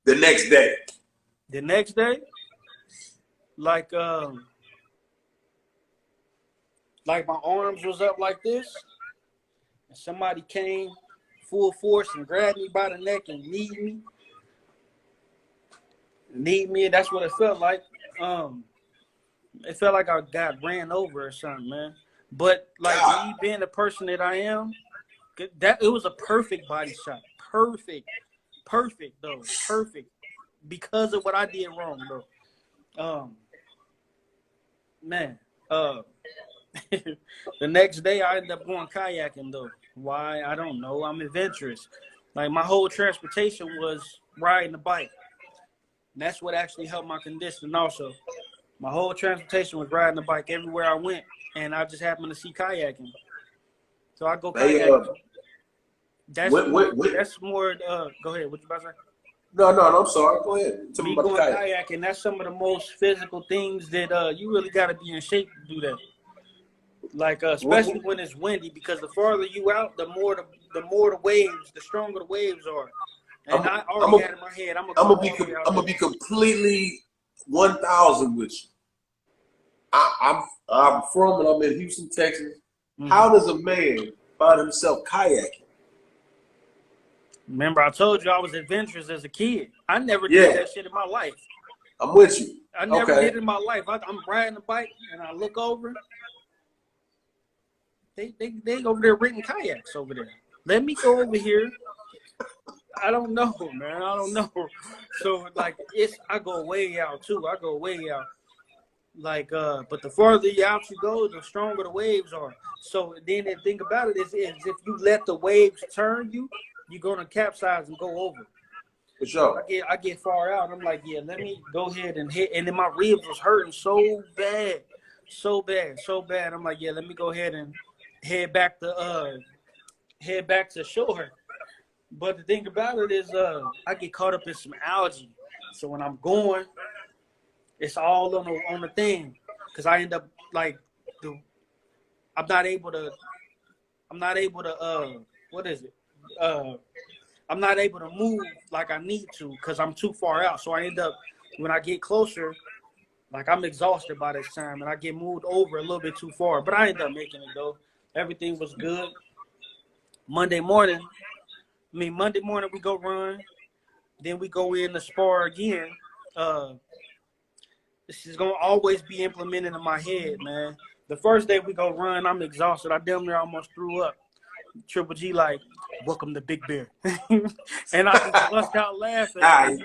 Speaker 2: the next day.
Speaker 3: The next day, like my arms was up like this, and somebody came full force and grabbed me by the neck and kneed me. That's what it felt like. It felt like I got ran over or something, man. But like me being the person that I am, that it was a perfect body shot. Perfect though. Perfect because of what I did wrong, bro. Man. The next day I ended up going kayaking though. Why? I don't know. I'm adventurous. Like my whole transportation was riding the bike. And that's what actually helped my conditioning also. My whole transportation was riding the bike everywhere I went. And I just happened to see kayaking. So I go kayaking. That's more, go ahead. What you about to say?
Speaker 2: No, I'm sorry. Go ahead.
Speaker 3: Me going kayaking, that's some of the most physical things that you really got to be in shape to do that. Like especially when it's windy, because the farther you out, the more the waves, the stronger the waves are. And I already had in my head, I'm gonna be
Speaker 2: completely 1,000 with you. I'm from and I'm in Houston, Texas. Mm-hmm. How does a man find himself kayaking?
Speaker 3: Remember, I told you I was adventurous as a kid. I never did that shit in my life.
Speaker 2: I'm with you.
Speaker 3: I never did it in my life. I'm riding a bike and I look over They over there renting kayaks over there. Let me go over here. I don't know, man. I don't know. So like I go way out too. I go way out. Like but the farther out you go, the stronger the waves are. So then the thing about it is if you let the waves turn you, you're gonna capsize and go over.
Speaker 2: For sure.
Speaker 3: I get far out. I'm like, yeah, let me go ahead and hit. And then my ribs was hurting so bad. I'm like, yeah, let me go ahead and head back to shore. But the thing about it is I get caught up in some algae. So when I'm going, it's all on the thing. Cause I end up like I'm not able to what is it? I'm not able to move like I need to because I'm too far out. So I end up, when I get closer, like I'm exhausted by this time and I get moved over a little bit too far. But I end up making it though. Everything was good. Monday morning we go run. Then we go in to spar again. This is going to always be implemented in my head, man. The first day we go run, I'm exhausted. I damn near almost threw up. Triple G like, welcome to Big Bear. And I just bust out laughing.
Speaker 2: Man.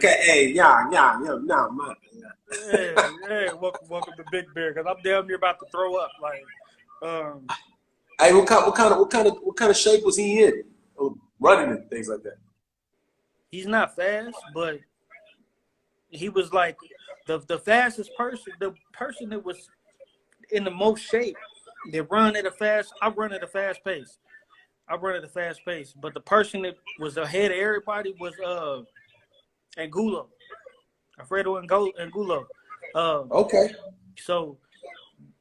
Speaker 3: Yeah, welcome to Big Bear, because I'm damn near about to throw up. Like,
Speaker 2: hey, what kind of shape was he in? Running and things like that.
Speaker 3: He's not fast, but he was like the fastest person, the person that was in the most shape. I run at a fast pace. But the person that was ahead of everybody was Angulo. Alfredo Angulo.
Speaker 2: Okay.
Speaker 3: So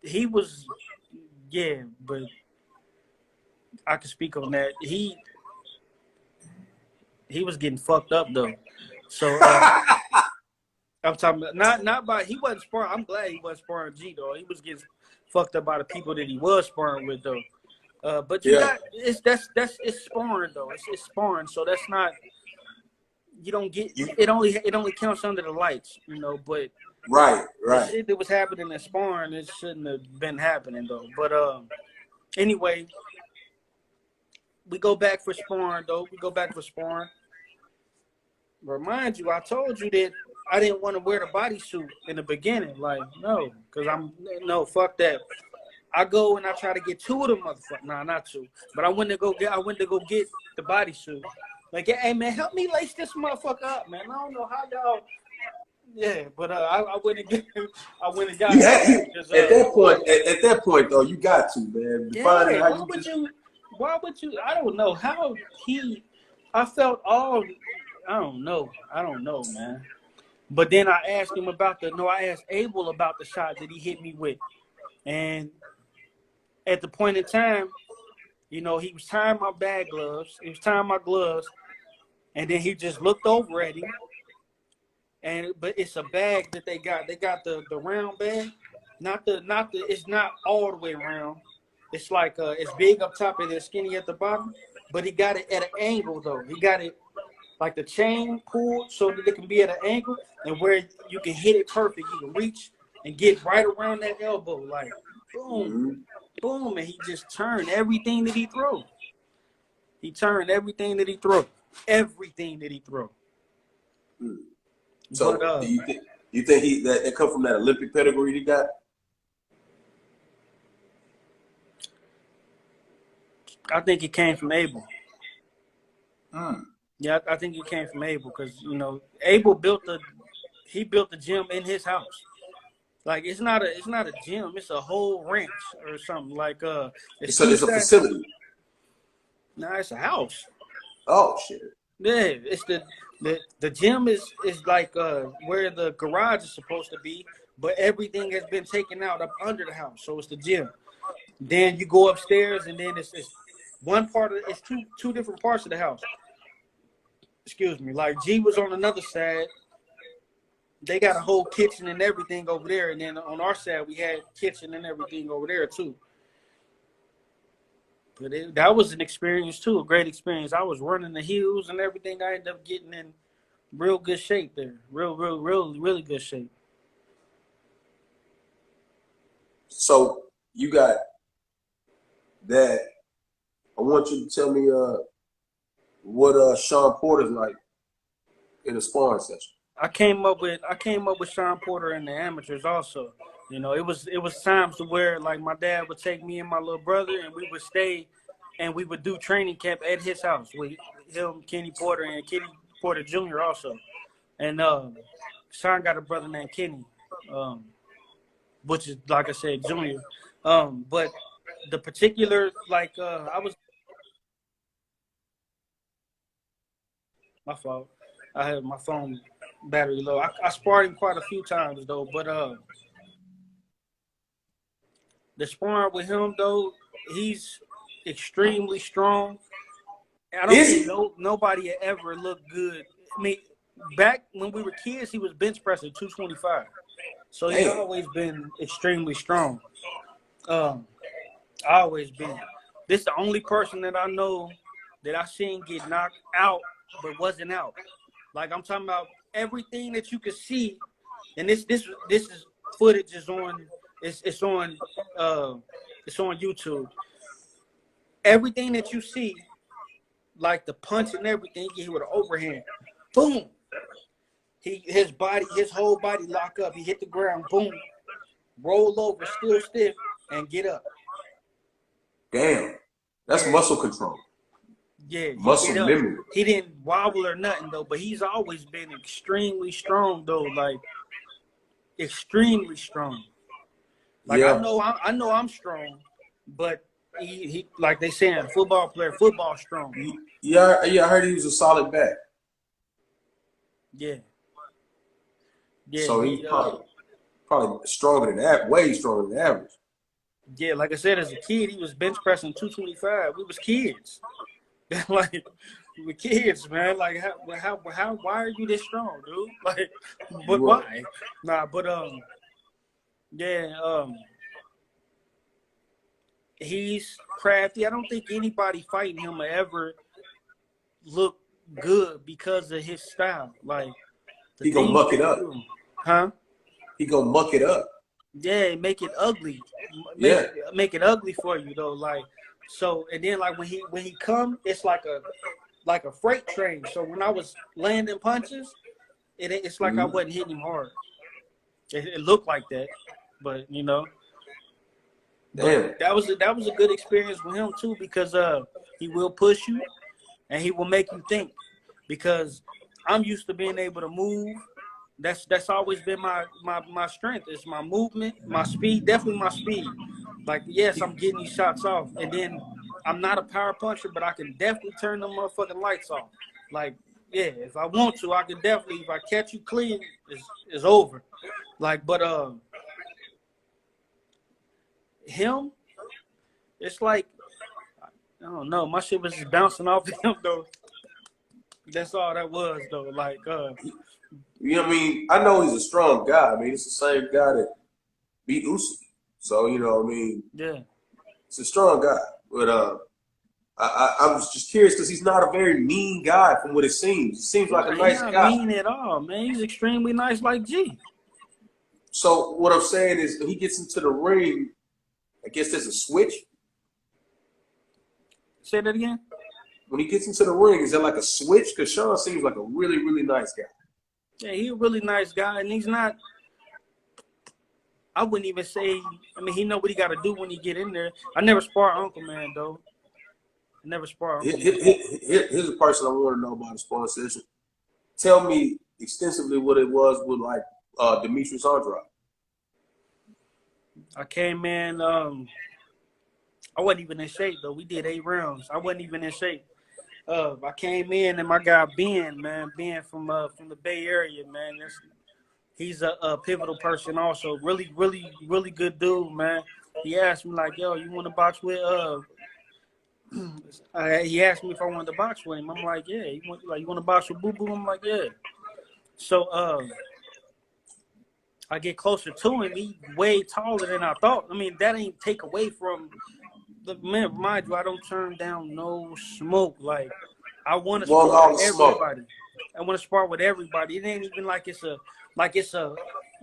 Speaker 3: he was, yeah, but I can speak on that. He was getting fucked up though. So I'm talking about not by he wasn't sparring. I'm glad he wasn't sparring G though. He was getting fucked up by the people that he was sparring with though. But you got it's sparring though. It's sparring, so that's not, you don't get it only counts under the lights, you know, but
Speaker 2: right.
Speaker 3: The shit that was happening in sparring, it shouldn't have been happening though. But anyway, we go back for sparring though. Remind you, I told you that I didn't want to wear the bodysuit in the beginning. Like, no, because fuck that. I go and I try to get two of them motherfuckers. Nah, not two. But I went to go get the bodysuit. Like, hey man, help me lace this motherfucker up, man. I don't know how y'all. Yeah, but I went and got it.
Speaker 2: At that point though, you got to, man.
Speaker 3: Why would you? I don't know how I felt all. I don't know, man. But then I asked him I asked Abel about the shot that he hit me with. And at the point in time, you know, he was tying my gloves. He was tying my gloves. And then he just looked over at him. But it's a bag that they got. They got the round bag. It's not all the way around. It's like it's big up top and it's skinny at the bottom. But he got it at an angle though. He got it like the chain pulled so that it can be at an angle and where you can hit it perfect. You can reach and get right around that elbow, like boom, boom, and he just turned everything that he threw.
Speaker 2: So
Speaker 3: but,
Speaker 2: do you think that come from that Olympic pedigree he got?
Speaker 3: I think it came from Abel. Yeah, I think it came from Abel because, you know, Abel built the gym in his house. Like it's not a gym, it's a whole ranch or something. Like
Speaker 2: it's a facility.
Speaker 3: Nah, it's a house.
Speaker 2: Oh shit.
Speaker 3: Yeah, it's the gym is like where the garage is supposed to be, but everything has been taken out up under the house, so it's the gym. Then you go upstairs, and then it's one part of it's two different parts of the house. Excuse me. Like G was on another side. They got a whole kitchen and everything over there, and then on our side we had kitchen and everything over there too. But that was an experience too, a great experience. I was running the hills and everything. I ended up getting in real good shape there, really good shape.
Speaker 2: So you got that I want you to tell me what Sean Porter's like in a sparring session.
Speaker 3: I came up with Sean Porter in the amateurs also. You know, it was times to where like my dad would take me and my little brother and we would stay and we would do training camp at his house with him, Kenny Porter, and Kenny Porter Jr. also. And Sean got a brother named Kenny, which is, like I said, Junior. But the particular, like, I was my fault. I had my phone battery low. I sparred him quite a few times though, but the sparring with him though, he's extremely strong. I don't think nobody had ever looked good. I mean, back when we were kids, he was bench pressing 225. So he's always been extremely strong. Always been. This is the only person that I know that I seen get knocked out but wasn't out. Like I'm talking about everything that you could see, and this is footage is on it's on YouTube. Everything that you see, like the punch and everything, he hit with an overhand. Boom. His whole body lock up. He hit the ground, boom, roll over, still stiff, and get up.
Speaker 2: Damn. That's muscle control.
Speaker 3: Yeah,
Speaker 2: muscle memory.
Speaker 3: He didn't wobble or nothing though, but he's always been extremely strong though, like extremely strong. Like
Speaker 2: yeah.
Speaker 3: I know I'm strong, but he like they saying football player, football strong.
Speaker 2: Yeah, I heard he was a solid back.
Speaker 3: Yeah.
Speaker 2: So he's probably stronger than that, way stronger than average.
Speaker 3: Yeah, like I said, as a kid, he was bench pressing 225. We was kids. Like we were kids, man. Like how why are you this strong, dude? Like, but why? Nah, but he's crafty. I don't think anybody fighting him will ever look good because of his style. Like
Speaker 2: he gonna muck it up,
Speaker 3: huh?
Speaker 2: He gonna muck it up.
Speaker 3: Yeah, make it ugly. Make it ugly for you though. Like so, and then like when he come, it's like a freight train. So when I was landing punches, it's like I wasn't hitting him hard. It looked like that, but you know.
Speaker 2: Damn.
Speaker 3: That was a good experience with him too because he will push you and he will make you think because I'm used to being able to move. That's always been my strength. It's my movement, my speed, definitely my speed. Like yes, I'm getting these shots off, and then I'm not a power puncher, but I can definitely turn the motherfucking lights off. Like yeah, if I want to, I can definitely. If I catch you clean, it's over. Like but him, it's like I don't know. My shit was just bouncing off him though. That's all that was though. Like
Speaker 2: you know what I mean? I know he's a strong guy. I mean, it's the same guy that beat Usyk. So you know what I mean?
Speaker 3: Yeah.
Speaker 2: It's a strong guy, but I was just curious because he's not a very mean guy from what it seems. He seems like a nice guy.
Speaker 3: He's not mean at all, man. He's extremely nice, like G.
Speaker 2: So what I'm saying is, when he gets into the ring, I guess there's a switch.
Speaker 3: Say that again.
Speaker 2: When he gets into the ring, is there like a switch? Because Sean seems like a really, really nice guy.
Speaker 3: Yeah, he's a really nice guy, and he's not. I wouldn't even say. I mean, he know what he got to do when he get in there. I never spar Uncle Man though. I never spar Uncle Man.
Speaker 2: Here's a person I want to know about the sparring session. Tell me extensively what it was with like Demetrius Andrade.
Speaker 3: I came in. I wasn't even in shape though. We did 8 rounds. I wasn't even in shape. I came in and my guy Ben from the Bay Area, man. He's a pivotal person also. Really, really, really good dude, man. He asked me like, "Yo, you want to box with?" He asked me if I wanted to box with him. I'm like, "Yeah." You want to box with Boo Boo? I'm like, "Yeah." So I get closer to him. He's way taller than I thought. I mean, that ain't take away from the man. Mind you, I don't turn down no smoke. Like I want to spar with everybody. I want to spar with everybody. It ain't even like it's a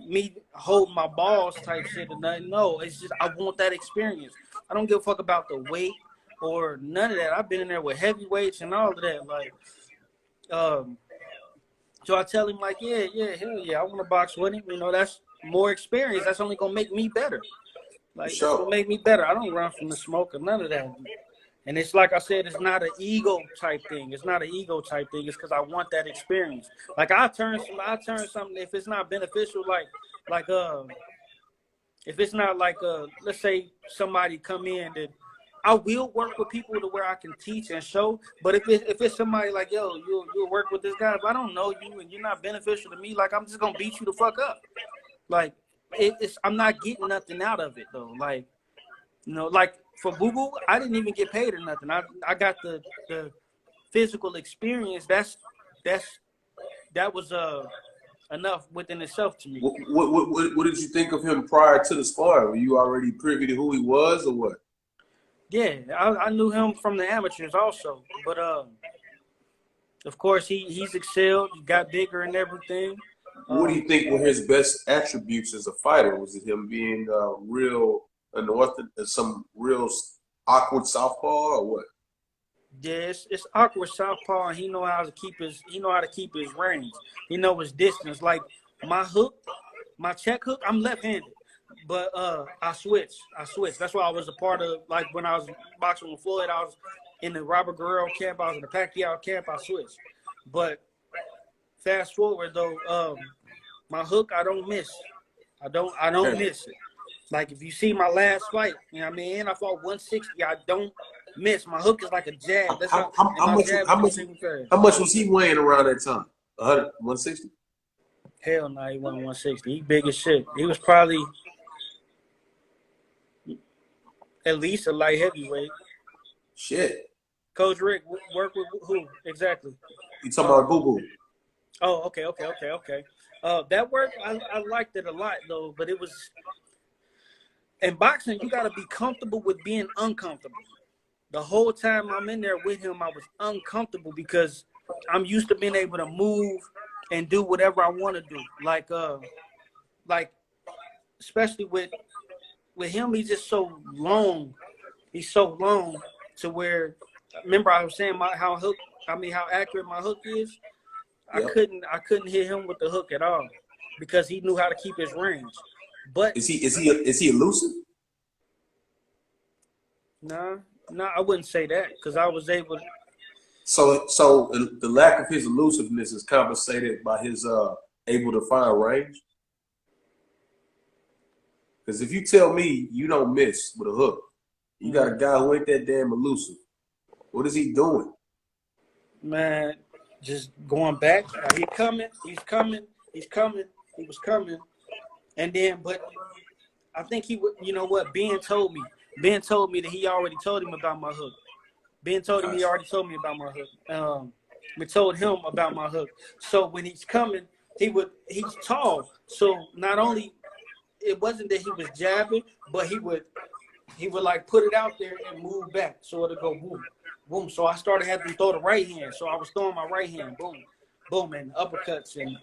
Speaker 3: me holding my balls type shit or nothing. No, it's just I want that experience. I don't give a fuck about the weight or none of that. I've been in there with heavyweights and all of that. Like, so I tell him like, yeah, hell yeah, I want to box with him. You know, that's more experience. That's only gonna make me better. Like, it's gonna make me better. I don't run from the smoke or none of that. And it's like I said, it's not an ego type thing. It's not an ego type thing. It's because I want that experience. Like I turn something if it's not beneficial. Like if it's not like let's say somebody come in that I will work with people to where I can teach and show. But if it's somebody like, yo, you'll work with this guy. If I don't know you and you're not beneficial to me, like I'm just gonna beat you the fuck up. Like I'm not getting nothing out of it though. Like, you know, like for Boo Boo, I didn't even get paid or nothing. I got the physical experience. That was enough within itself to me.
Speaker 2: What did you think of him prior to the sparring? Were you already privy to who he was or what?
Speaker 3: Yeah, I knew him from the amateurs also, but of course he's excelled. He got bigger and everything.
Speaker 2: What do you think were his best attributes as a fighter? Was it him being some real awkward southpaw or what?
Speaker 3: Yeah, it's awkward southpaw, and he know how to keep his range. He know his distance. Like my hook, my check hook, I'm left-handed, but I switch. That's why I was a part of, like when I was boxing with Floyd, I was in the Robert Guerrero camp, I was in the Pacquiao camp, I switched. But fast forward though, my hook I don't miss. I don't miss it. Like if you see my last fight, you know what I mean, and I fought 160, I don't miss. My hook is like a jab. That's how
Speaker 2: much was he weighing around that time? 160?
Speaker 3: Hell no, he wasn't 160. He big as shit. He was probably at least a light heavyweight.
Speaker 2: Shit.
Speaker 3: Coach Rick work with who exactly?
Speaker 2: You talking about Boo Boo?
Speaker 3: Oh, okay. That work, I liked it a lot though, but it was in boxing. You got to be comfortable with being uncomfortable. The whole time I'm in there with him, I was uncomfortable because I'm used to being able to move and do whatever I want to do. Like especially with him, he's just so long. He's so long to where. Remember, I was saying how accurate my hook is. Yep. I couldn't hit him with the hook at all because he knew how to keep his range. But
Speaker 2: is he elusive?
Speaker 3: Nah, I wouldn't say that because I was able to.
Speaker 2: So the lack of his elusiveness is compensated by his able to find range. Because if you tell me you don't miss with a hook, you got a guy who ain't that damn elusive. What is he doing?
Speaker 3: Man, just going back. He's coming. He was coming. And then, but I think he would, you know what, Ben told me that he already told him about my hook. Ben told him he already told me about my hook. We told him about my hook. So when he's coming, he's tall. So not only, it wasn't that he was jabbing, but he would like put it out there and move back. So it'll go boom, boom. So I started having to throw the right hand. So I was throwing my right hand, boom, boom, and uppercuts and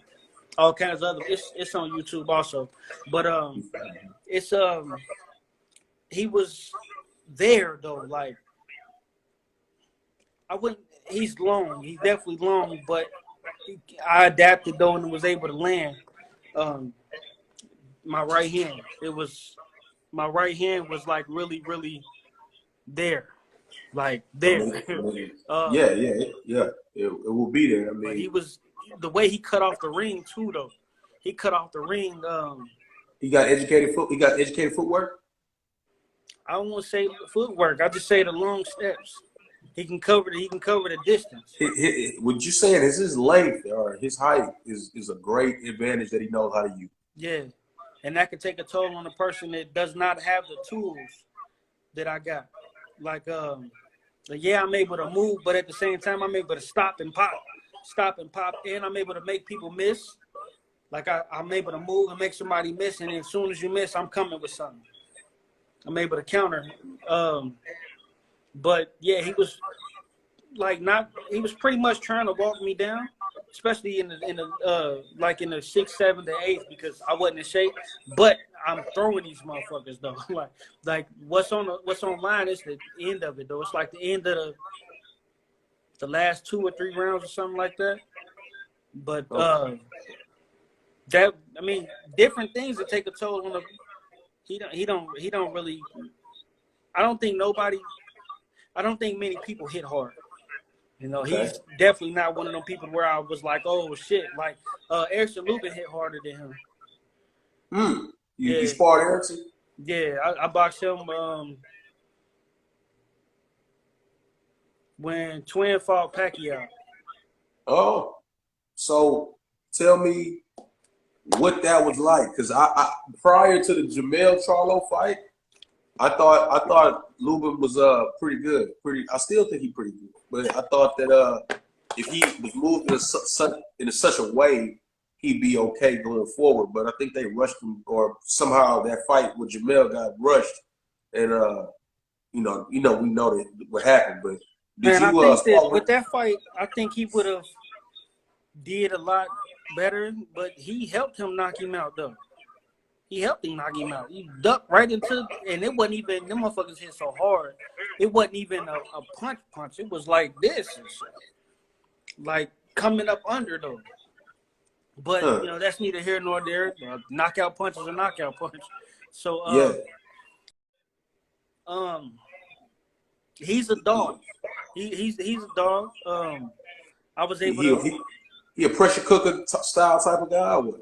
Speaker 3: all kinds of other. It's on YouTube also. But he was there though. Like he's long. He's definitely long, but I adapted though and was able to land my right hand. My right hand was like really, really there. Like there.
Speaker 2: Yeah. It will be there. I mean,
Speaker 3: but he was the way he cut off the ring too though. He cut off the ring.
Speaker 2: He got educated footwork?
Speaker 3: I don't want to say footwork. I just say the long steps. He can cover the distance.
Speaker 2: Would you say is his length or his height is a great advantage that he knows how to use?
Speaker 3: Yeah. And that could take a toll on a person that does not have the tools that I got. Like yeah, I'm able to move, but at the same time I'm able to stop and pop, and I'm able to make people miss. Like I'm able to move and make somebody miss, and as soon as you miss, I'm coming with something. I'm able to counter. But yeah, he was he was pretty much trying to walk me down, especially in the 6th, 7th, and 8th because I wasn't in shape. But I'm throwing these motherfuckers though. like what's online is the end of it though. It's like the end of the last 2 or 3 rounds or something like that. But that I mean, different things that take a toll on the. He don't really. I don't think many people hit hard. You know,
Speaker 2: Okay.
Speaker 3: he's definitely not one of them people where I was like, oh shit, like Erickson Lubin hit harder than him.
Speaker 2: You sparred Erickson?
Speaker 3: Yeah, I boxed him when Twin fought Pacquiao.
Speaker 2: Oh, so tell me what that was like, because I prior to the Jamel Charlo fight, I thought Lubin was pretty good. I still think he's pretty good, but I thought that if he was moved in such a way, he'd be okay going forward. But I think they rushed him, or somehow that fight with Jamel got rushed, and we know that what happened. But did
Speaker 3: Man,
Speaker 2: you
Speaker 3: I think that with that fight, I think he would have did a lot better, but he helped him knock him out though. He helped him knock him out. He ducked right into, and it wasn't even, them motherfuckers hit so hard. It wasn't even a punch. It was like this and shit. Like coming up under though. But, you know, that's neither here nor there. Knockout punch is a knockout punch. So, he's a dog. He's a dog. I was able to.
Speaker 2: He a pressure cooker style type of guy. Or what?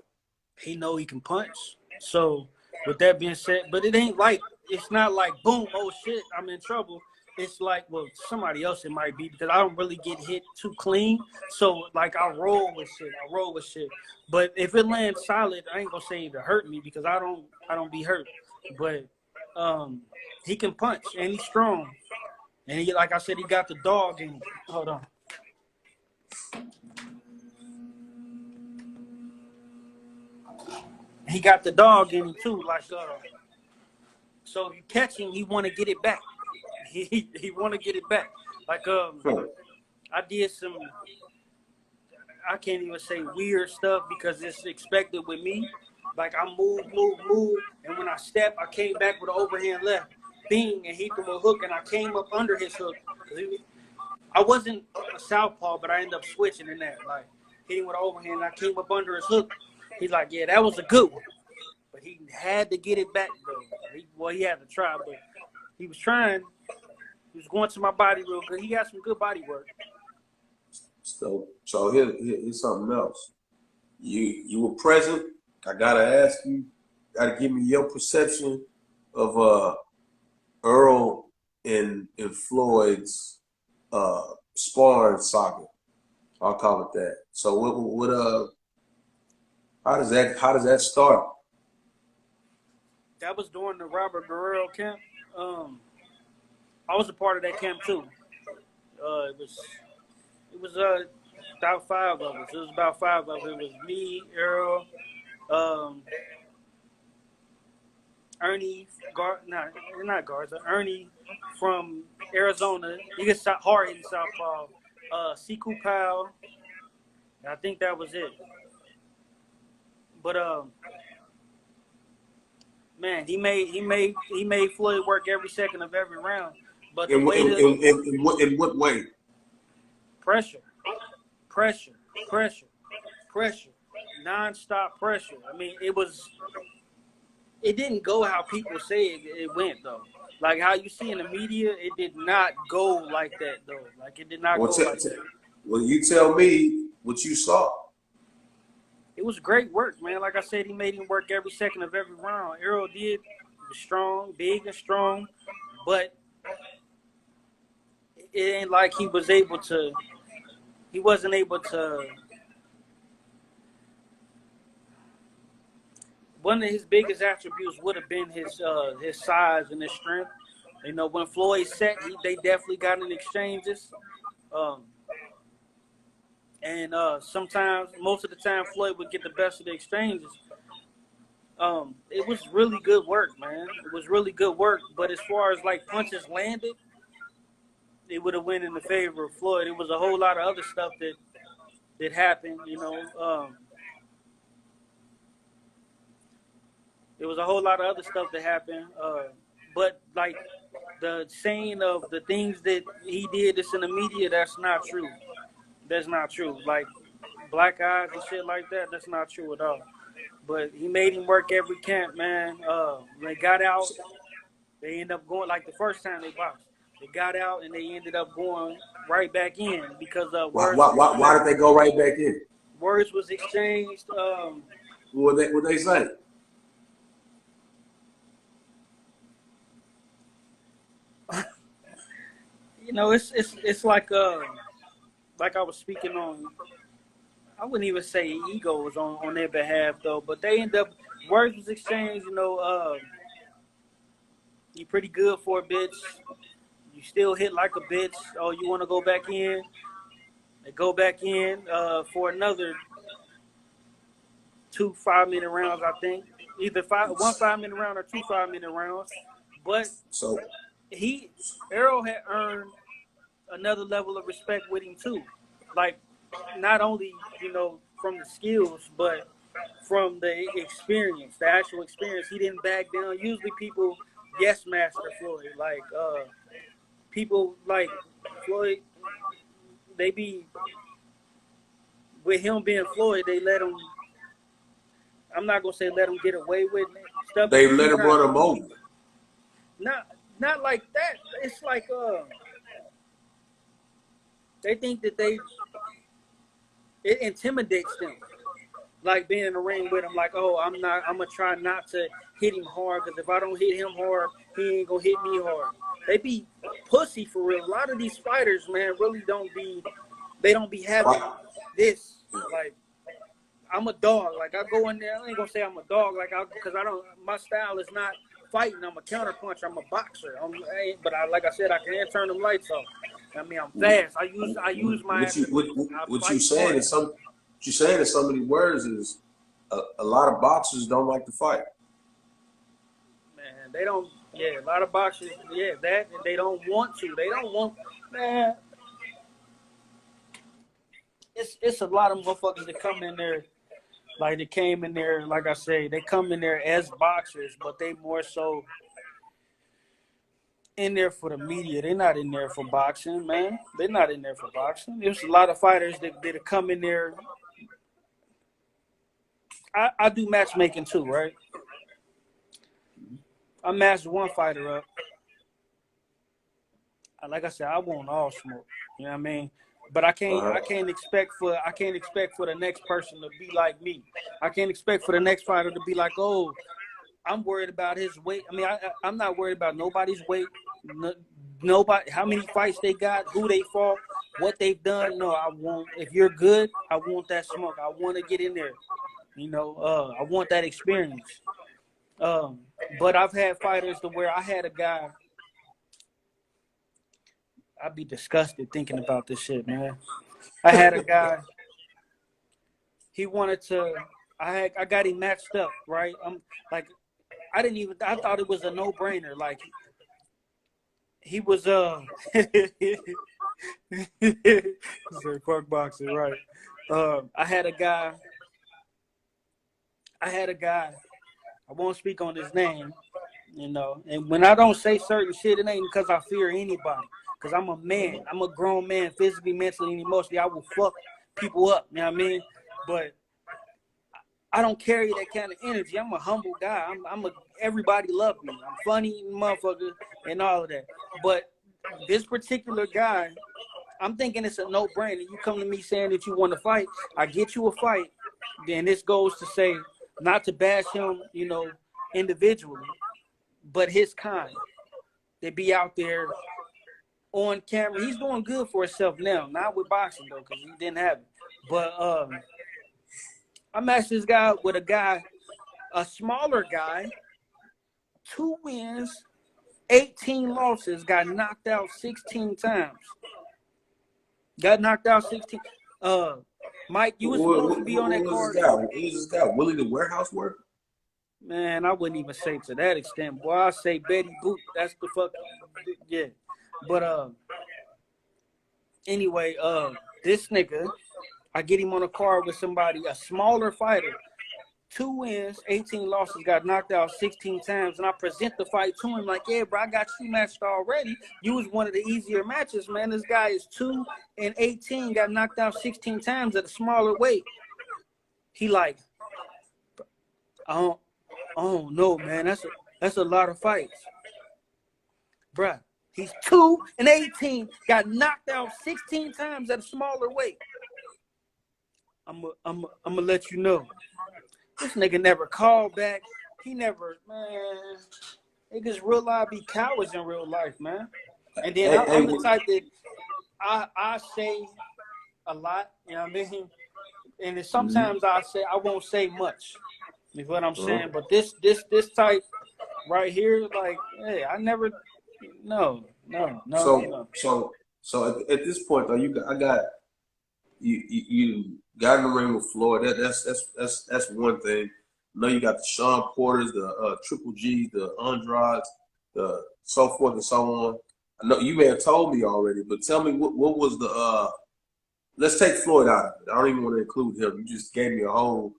Speaker 3: He know he can punch. So with that being said, but it's not like boom, oh shit, I'm in trouble. It's like, well, somebody else it might be, because I don't really get hit too clean. So like I roll with shit. But if it lands solid, I ain't gonna say to hurt me, because I don't be hurt. But he can punch and he's strong. And he, like I said, he got the dog in him. Hold on. He got the dog in him too, like so if you catch him, he want to get it back. He want to get it back. Like I did some, I can't even say weird stuff because it's expected with me. Like I move, and when I step, I came back with an overhand left, bing, and he threw a hook, and I came up under his hook. I wasn't a southpaw, but I ended up switching in that, like hitting with an overhand. And I came up under his hook. He's like, yeah, that was a good one. But he had to get it back, though. He had to try, but he was trying. He was going to my body real good. He got some good body work.
Speaker 2: So here's something else. You were present. I gotta ask you. Gotta give me your perception of Earl and Floyd's sparring saga. I'll call it that. So what how does that start?
Speaker 3: That was during the Robert Guerrero camp. I was a part of that camp too. It was about 5 of us. It was about 5 of us. It was me, Earl, Ernie, not Garza, Ernie from Arizona. He gets hard in southpaw. Siku Powell. I think that was it. But man, he made Floyd work every second of every round. But
Speaker 2: in what way?
Speaker 3: Pressure, nonstop pressure. I mean, it didn't go how people say it went though. Like how you see in the media, it did not go like that though. Like it did not go like that.
Speaker 2: Well, you tell me what you saw.
Speaker 3: It was great work, man. Like I said, he made him work every second of every round. Earl did. He was strong, big and strong, but it ain't like he wasn't able to. One of his biggest attributes would have been his size and his strength. You know, when Floyd set, they definitely got in exchanges. And sometimes, most of the time, Floyd would get the best of the exchanges. It was really good work, man. It was really good work. But as far as like punches landed, it would have went in the favor of Floyd. It was a whole lot of other stuff that happened, you know. It was a whole lot of other stuff that happened. But like the saying of the things that he did that's in the media, that's not true. That's not true. Like black eyes and shit like that, that's not true at all. But he made him work every camp, man. When they got out, they ended up going like the first time they boxed. They got out and they ended up going right back in because
Speaker 2: Why did they go right back in?
Speaker 3: words was exchanged.
Speaker 2: What they say?
Speaker 3: You know, it's like I was speaking on. I wouldn't even say ego was on their behalf though, but they end up words was exchanged. You know, you pretty good for a bitch. You still hit like a bitch. Oh, you want to go back in? They go back in for another 2 5-minute rounds. I think either one 5-minute round or 2 5-minute rounds. But
Speaker 2: So
Speaker 3: Errol had earned another level of respect with him too. Like not only, you know, from the skills, but from the experience, the actual experience. He didn't back down. Usually people yes master Floyd. Like people like Floyd, they be with him being Floyd, they let him, I'm not gonna say let him get away with stuff.
Speaker 2: they let him run him over.
Speaker 3: Not like that. It's like they think that it intimidates them. Like being in the ring with him, like, oh, I'm gonna try not to hit him hard because if I don't hit him hard, he ain't gonna hit me hard. They be pussy for real. A lot of these fighters, man, really don't be having this. Like, I'm a dog. Like I go in there, I ain't gonna say I'm a dog, like because my style is not fighting. I'm a counterpuncher. I'm a boxer. Like I said, I can turn them lights off. I mean, I'm fast. I use my.
Speaker 2: What you saying is some of these words is a lot of boxers don't like to fight.
Speaker 3: Man, they don't. Yeah, a lot of boxers. Yeah, that and they don't want to. They don't want. Man, it's a lot of motherfuckers that come in there. Like they came in there, like I say, they come in there as boxers, but they more so in there for the media. They're not in there for boxing, man. They're not in there for boxing. There's a lot of fighters that come in there. I do matchmaking too, right? I matched one fighter up. Like I said, I want all smoke. You know what I mean? But I can't expect for the next person to be like me. I can't expect for the next fighter to be like, oh, I'm worried about his weight. I mean, I'm not worried about nobody's weight. Nobody, how many fights they got, who they fought, what they've done. No, if you're good, I want that smoke. I want to get in there. You know, I want that experience. But I've had fighters to where I had a guy. I'd be disgusted thinking about this shit, man. I had a guy. He wanted to. I got him matched up, right? I'm like, I thought it was a no-brainer. Like, he was fuck boxing, right? I had a guy. I won't speak on his name, you know. And when I don't say certain shit, it ain't because I fear anybody. Because I'm a man. I'm a grown man, physically, mentally, and emotionally. I will fuck people up, you know what I mean? But I don't carry that kind of energy. I'm a humble guy. Everybody love me. I'm funny, motherfucker, and all of that. But this particular guy, I'm thinking it's a no-brainer. You come to me saying that you want to fight, I get you a fight. Then this goes to say, not to bash him, you know, individually, but his kind. They be out there on camera. He's doing good for himself now. Not with boxing, though, because he didn't have it. But I matched this guy with a smaller guy, 2 wins, 18 losses, got knocked out 16 times. Mike, you was supposed to be on that card.
Speaker 2: Who was this guy? Willie the warehouse worker?
Speaker 3: Man, I wouldn't even say to that extent. Boy, I say Betty Boop. That's the fuck. Yeah. But anyway, this nigga, I get him on a card with somebody, a smaller fighter, 2 wins, 18 losses, got knocked out 16 times, and I present the fight to him like, yeah, bro, I got you matched already. You was one of the easier matches, man. This guy is 2-18, got knocked out 16 times at a smaller weight. He like, I don't know, man. That's a lot of fights. Bruh, he's 2-18, got knocked out 16 times at a smaller weight. I'm gonna let you know. This nigga never called back. He never, man. Niggas real life be cowards in real life, man. And then I'm the type that I say a lot, you know what I mean? And then sometimes I won't say much. You know what I'm saying? But this type right here, like, hey, I never, no.
Speaker 2: So at this point though, you got in the ring with Floyd. That's one thing. I know you got the Sean Porters, the Triple G's, the Andrades, the so forth and so on. I know you may have told me already, but tell me what was the let's take Floyd out of it. I don't even want to include him. You just gave me a whole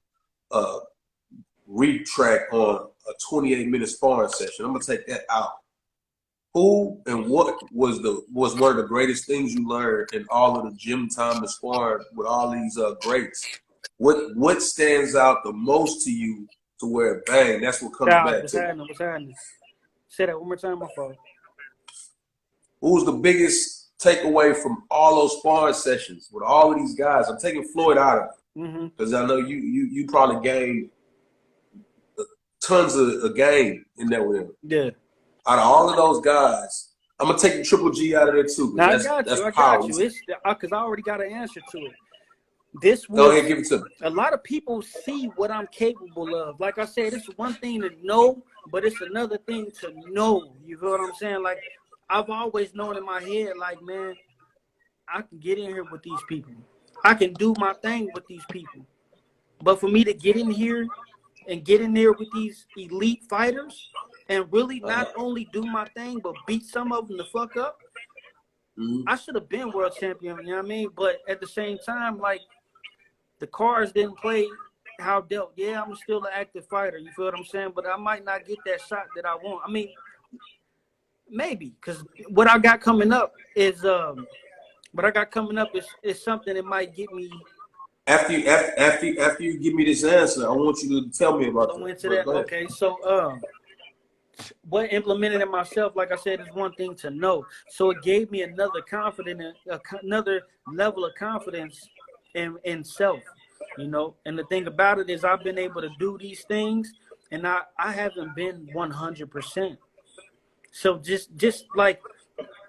Speaker 2: retract on a 28-minute sparring session. I'm gonna take that out. Who and what was one of the greatest things you learned in all of the gym time and sparring with all these greats? What stands out the most to you to where bang, that's what comes back to?
Speaker 3: What's happening? Say that one more time, my fault.
Speaker 2: Who was the biggest takeaway from all those sparring sessions with all of these guys? I'm taking Floyd out of it because I know you probably gained tons of game in there with him.
Speaker 3: Yeah.
Speaker 2: Out of all of those guys, I'm gonna take the Triple G out of there too.
Speaker 3: Now I got you. It's because I already got an answer to it.
Speaker 2: Go ahead, give it to me.
Speaker 3: A lot of people see what I'm capable of. Like I said, it's one thing to know, but it's another thing to know. You feel what I'm saying? Like I've always known in my head, like, man, I can get in here with these people. I can do my thing with these people. But for me to get in here and get in there with these elite fighters and really not only do my thing, but beat some of them the fuck up, I should have been world champion, you know what I mean? But at the same time, like, the cards didn't play how dealt. Yeah, I'm still an active fighter, you feel what I'm saying? But I might not get that shot that I want. I mean, maybe, because what I got coming up is something that might get me. After
Speaker 2: you give me this answer, I want you to tell me about
Speaker 3: that. Okay, so what implemented in myself, like I said, is one thing to know. So it gave me another level of confidence in self, you know. And the thing about it is, I've been able to do these things, and I haven't been 100%. So just like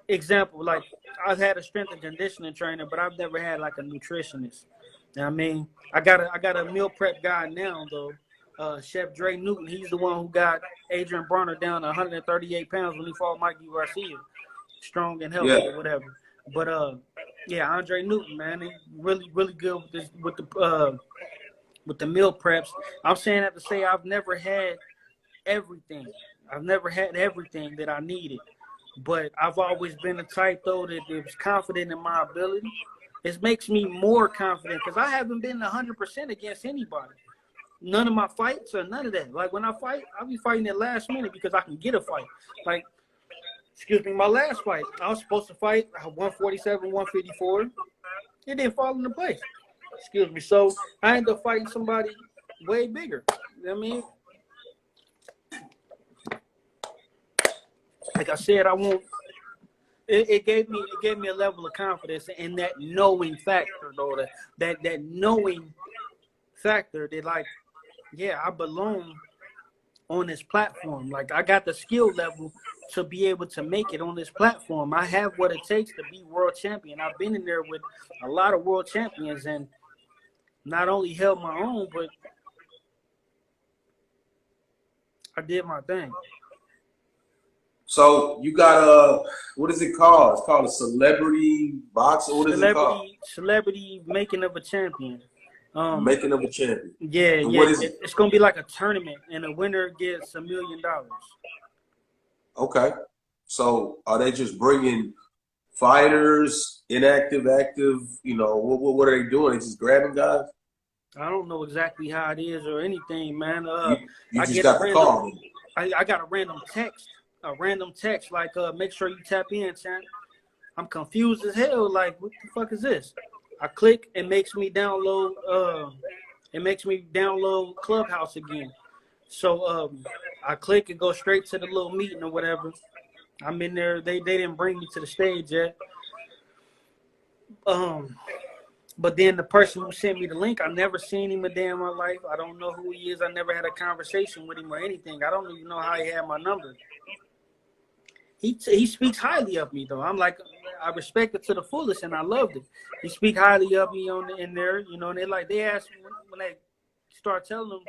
Speaker 3: example, like I've had a strength and conditioning trainer, but I've never had like a nutritionist. You know what I mean? I got a meal prep guy now though. Chef Dre Newton, he's the one who got Adrian Bronner down to 138 pounds when he fought Mikey Garcia, strong and healthy or whatever. But yeah, Andre Newton, man, he's really good with the meal preps. I'm saying that to say I've never had everything. I've never had everything that I needed, but I've always been the type though that was confident in my ability. It makes me more confident because I haven't been 100% against anybody. None of my fights or none of that. Like when I fight, I'll be fighting at last minute because I can get a fight. Like, excuse me, my last fight, I was supposed to fight 147, 154. It didn't fall into place. Excuse me. So I ended up fighting somebody way bigger. You know what I mean? Like I said, I won't. It gave me a level of confidence in that knowing factor, though. That knowing factor that, like, yeah, I belong on this platform. Like, I got the skill level to be able to make it on this platform. I have what it takes to be world champion. I've been in there with a lot of world champions and not only held my own, but I did my thing.
Speaker 2: So you got what is it called? It's called a celebrity boxer. What is it called?
Speaker 3: Celebrity making of a champion.
Speaker 2: Making of a champion.
Speaker 3: Yeah. It's gonna be like a tournament, and the winner gets $1 million.
Speaker 2: Okay. So are they just bringing fighters, inactive, active? You know, what are they doing? They just grabbing guys?
Speaker 3: I don't know exactly how it is or anything, man.
Speaker 2: You
Speaker 3: I
Speaker 2: just
Speaker 3: get a
Speaker 2: got the
Speaker 3: random,
Speaker 2: call.
Speaker 3: I got a random text like, make sure you tap in, champ. I'm confused as hell. Like, what the fuck is this? I click, it makes me download. Clubhouse again. So I click and go straight to the little meeting or whatever. I'm in there. They didn't bring me to the stage yet. But then the person who sent me the link, I never seen him a day in my life. I don't know who he is. I never had a conversation with him or anything. I don't even know how he had my number. He speaks highly of me though. I'm like, I respect it to the fullest, and I loved it. He speak highly of me in there, you know. And they asked me when they start telling them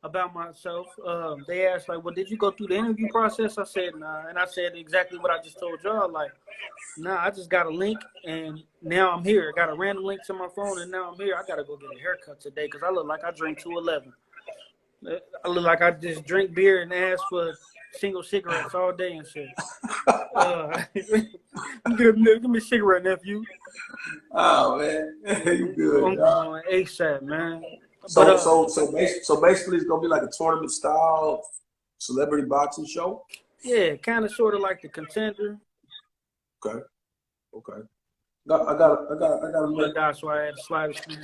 Speaker 3: about myself. They asked like, well, did you go through the interview process? I said nah, and I said exactly what I just told y'all. Like, nah, I just got a link, and now I'm here. I got a random link to my phone, and now I'm here. I gotta go get a haircut today because I look like I drink 211. I look like I just drink beer and ask for single cigarettes all day and shit. Give me a cigarette, nephew.
Speaker 2: Oh man, you good?
Speaker 3: I'm going ASAP, man.
Speaker 2: So basically, it's gonna be like a tournament style celebrity boxing show.
Speaker 3: Yeah, kind of, sort of like the Contender.
Speaker 2: Okay. I got
Speaker 3: That's why I had to slide the screen.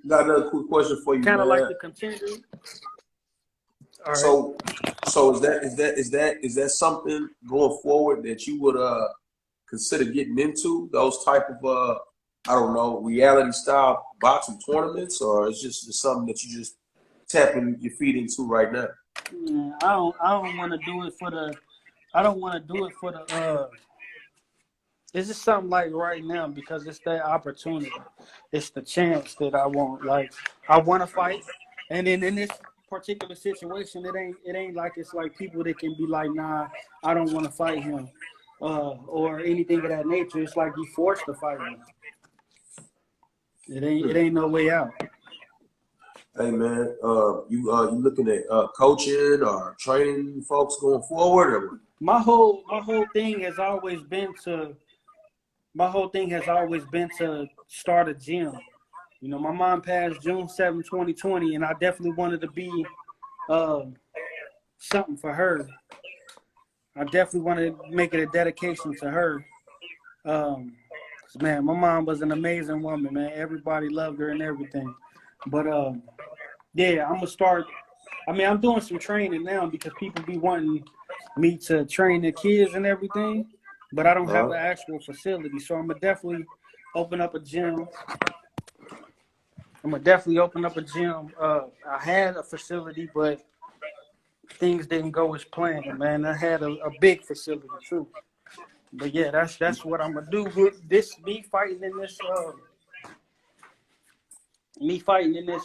Speaker 2: got another quick question for you,
Speaker 3: Kind of
Speaker 2: man.
Speaker 3: like the Contender. All right.
Speaker 2: So is that something going forward that you would consider getting into, those type of I don't know, reality style boxing tournaments, or it's just something that you just tapping your feet into right now?
Speaker 3: Yeah, I don't want to do it for the. I don't want to do it for the. This is something like right now because it's that opportunity. It's the chance that I want. Like, I want to fight, and then in this particular situation, it ain't like it's like people that can be like, nah, I don't want to fight him, or anything of that nature. It's like you forced to fight him. It ain't no way out.
Speaker 2: Hey man, you looking at coaching or training folks going forward, or?
Speaker 3: My whole thing has always been to start a gym. You know, my mom passed June 7, 2020, and I definitely wanted to be something for her. I definitely wanted to make it a dedication to her. Man, my mom was an amazing woman, man. Everybody loved her and everything. But yeah, I'm gonna start. I mean, I'm doing some training now because people be wanting me to train their kids and everything, but I don't have an actual facility. So I'm gonna definitely open up a gym. I had a facility, but things didn't go as planned, man. I had a big facility too. But yeah, that's what I'm gonna do with this. Me fighting in this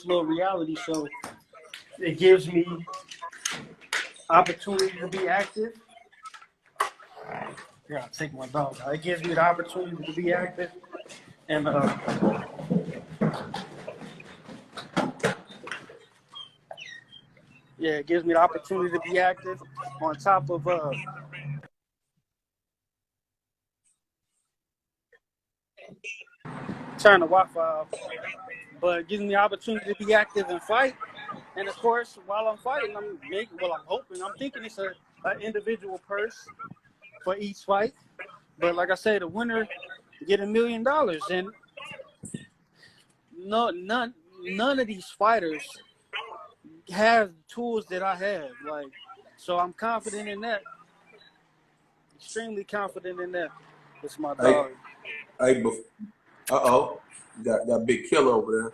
Speaker 3: little reality show. It gives me opportunity to be active. Yeah, I'll take my dog out. It gives me the opportunity to be active, and it gives me the opportunity to be active on top of turn the Wi-Fi off. But it gives me the opportunity to be active and fight. And of course, while I'm fighting, I'm thinking it's an individual purse for each fight. But like I said, the winner get $1 million, and none of these fighters have tools that I have. Like, so I'm confident in that. Extremely confident in that. It's my dog.
Speaker 2: Hey, got Big Killer over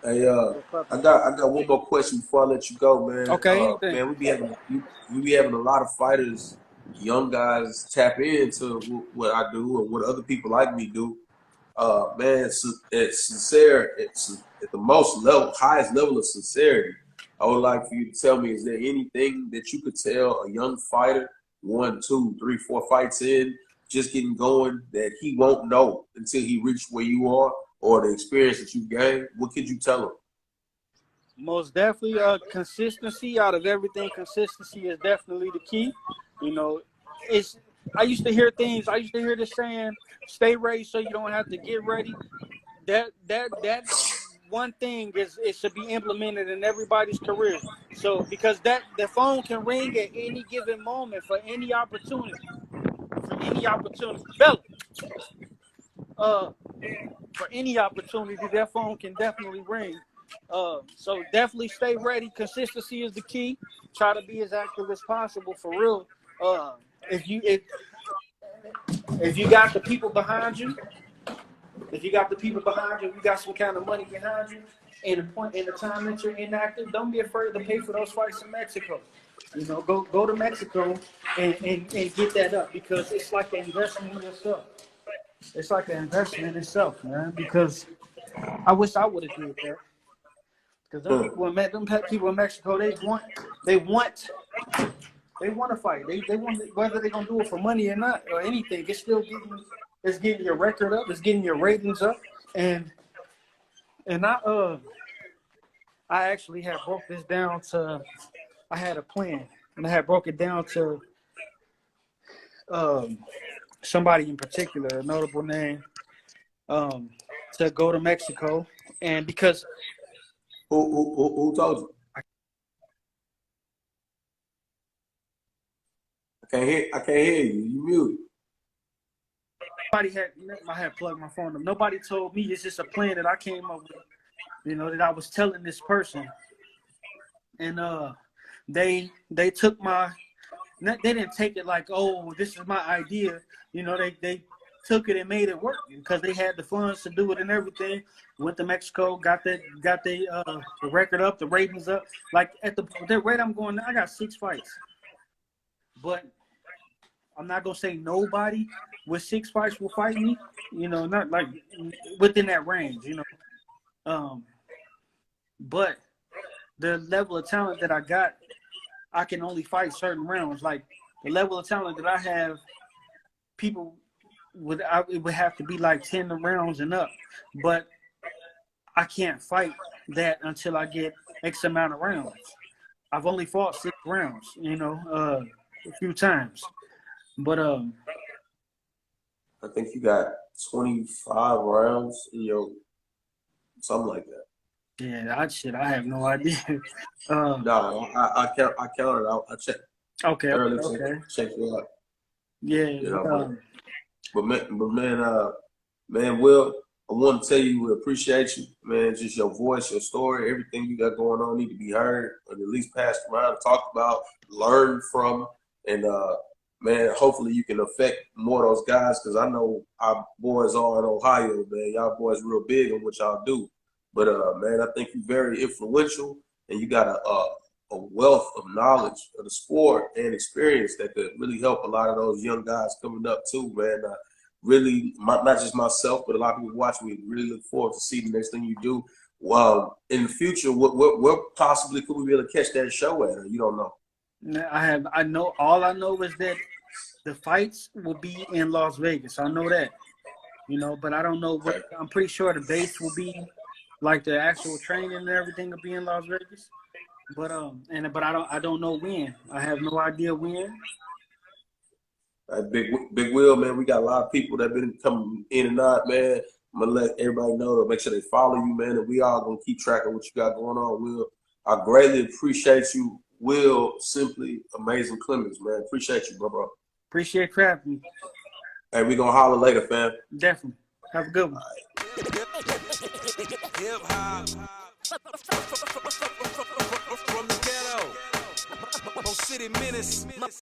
Speaker 2: there. Hey, I got one more question before I let you go, man.
Speaker 3: Okay.
Speaker 2: Man, we be having a lot of fighters, young guys tap into what I do and what other people like me do. Man, it's sincere. It's at the highest level of sincerity. I would like for you to tell me: is there anything that you could tell a young fighter, 1, 2, 3, 4 fights in, just getting going, that he won't know until he reached where you are, or the experience that you gained? What could you tell him?
Speaker 3: Most definitely, consistency. Out of everything, consistency is definitely the key. You know, I used to hear this saying, "Stay ready so you don't have to get ready." That one thing is it should be implemented in everybody's career. So because the phone can ring at any given moment for any opportunity. Bella, uh, for any opportunity, that phone can definitely ring. So definitely stay ready. Consistency is the key. Try to be as active as possible for real. Uh, if you if you got the people behind you, you got some kind of money behind you, and the time that you're inactive, don't be afraid to pay for those fights in Mexico. You know, go to Mexico and get that up, because it's like an investment in yourself. It's like an investment in itself, man. Because I wish I would have did that. Because them people in Mexico, they want to fight. They want, whether they're gonna do it for money or not or anything. It's getting your record up. It's getting your ratings up. And I actually had broke this down to. I had a plan, and I had broke it down to somebody in particular, a notable name, to go to Mexico, and because
Speaker 2: who told you? I can't hear you. You muted.
Speaker 3: I had plugged my phone up. Nobody told me. It's just a plan that I came up with. You know, that I was telling this person, and they took my. They didn't take it like, oh, this is my idea. You know, they took it and made it work because they had the funds to do it and everything. Went to Mexico, got the record up, the ratings up. Like at the rate I'm going now, I got 6 fights. But I'm not gonna say nobody with 6 fights will fight me. You know, not like within that range. You know, but the level of talent that I got, I can only fight certain rounds. Like the level of talent that I have, it would have to be like 10 rounds and up. But I can't fight that until I get X amount of rounds. I've only fought 6 rounds, you know, a few times. But
Speaker 2: I think you got 25 rounds in your something like that.
Speaker 3: yeah, I have no idea.
Speaker 2: No, I counted out. I checked.
Speaker 3: Okay.
Speaker 2: Check you out.
Speaker 3: Yeah.
Speaker 2: You know, but man, Will, I want to tell you we appreciate you, man. Just your voice, your story, everything you got going on need to be heard, and at least passed around, talked about, learned from, and man, hopefully you can affect more of those guys, because I know our boys are in Ohio, man. Y'all boys real big on what y'all do. But man, I think you're very influential, and you got a wealth of knowledge of the sport and experience that could really help a lot of those young guys coming up too, man. Really, not just myself, but a lot of people watching. We really look forward to seeing the next thing you do. In the future, what possibly could we be able to catch that show at? Or you don't know?
Speaker 3: All I know is that the fights will be in Las Vegas. I know that, you know, but I don't know what. I'm pretty sure the base will be, like the actual training and everything will be in Las Vegas. But I don't know when. I have no idea when.
Speaker 2: Big Will, man, we got a lot of people that been coming in and out, man. I'm gonna let everybody know to make sure they follow you, man, and we all gonna keep track of what you got going on, Will. I greatly appreciate you, Will. Simply amazing Clemons, man. Appreciate you, bro.
Speaker 3: Appreciate you having me.
Speaker 2: Hey, we gonna holler later, fam.
Speaker 3: Definitely. Have a good one.
Speaker 1: Hip hop from the ghetto, City Menace.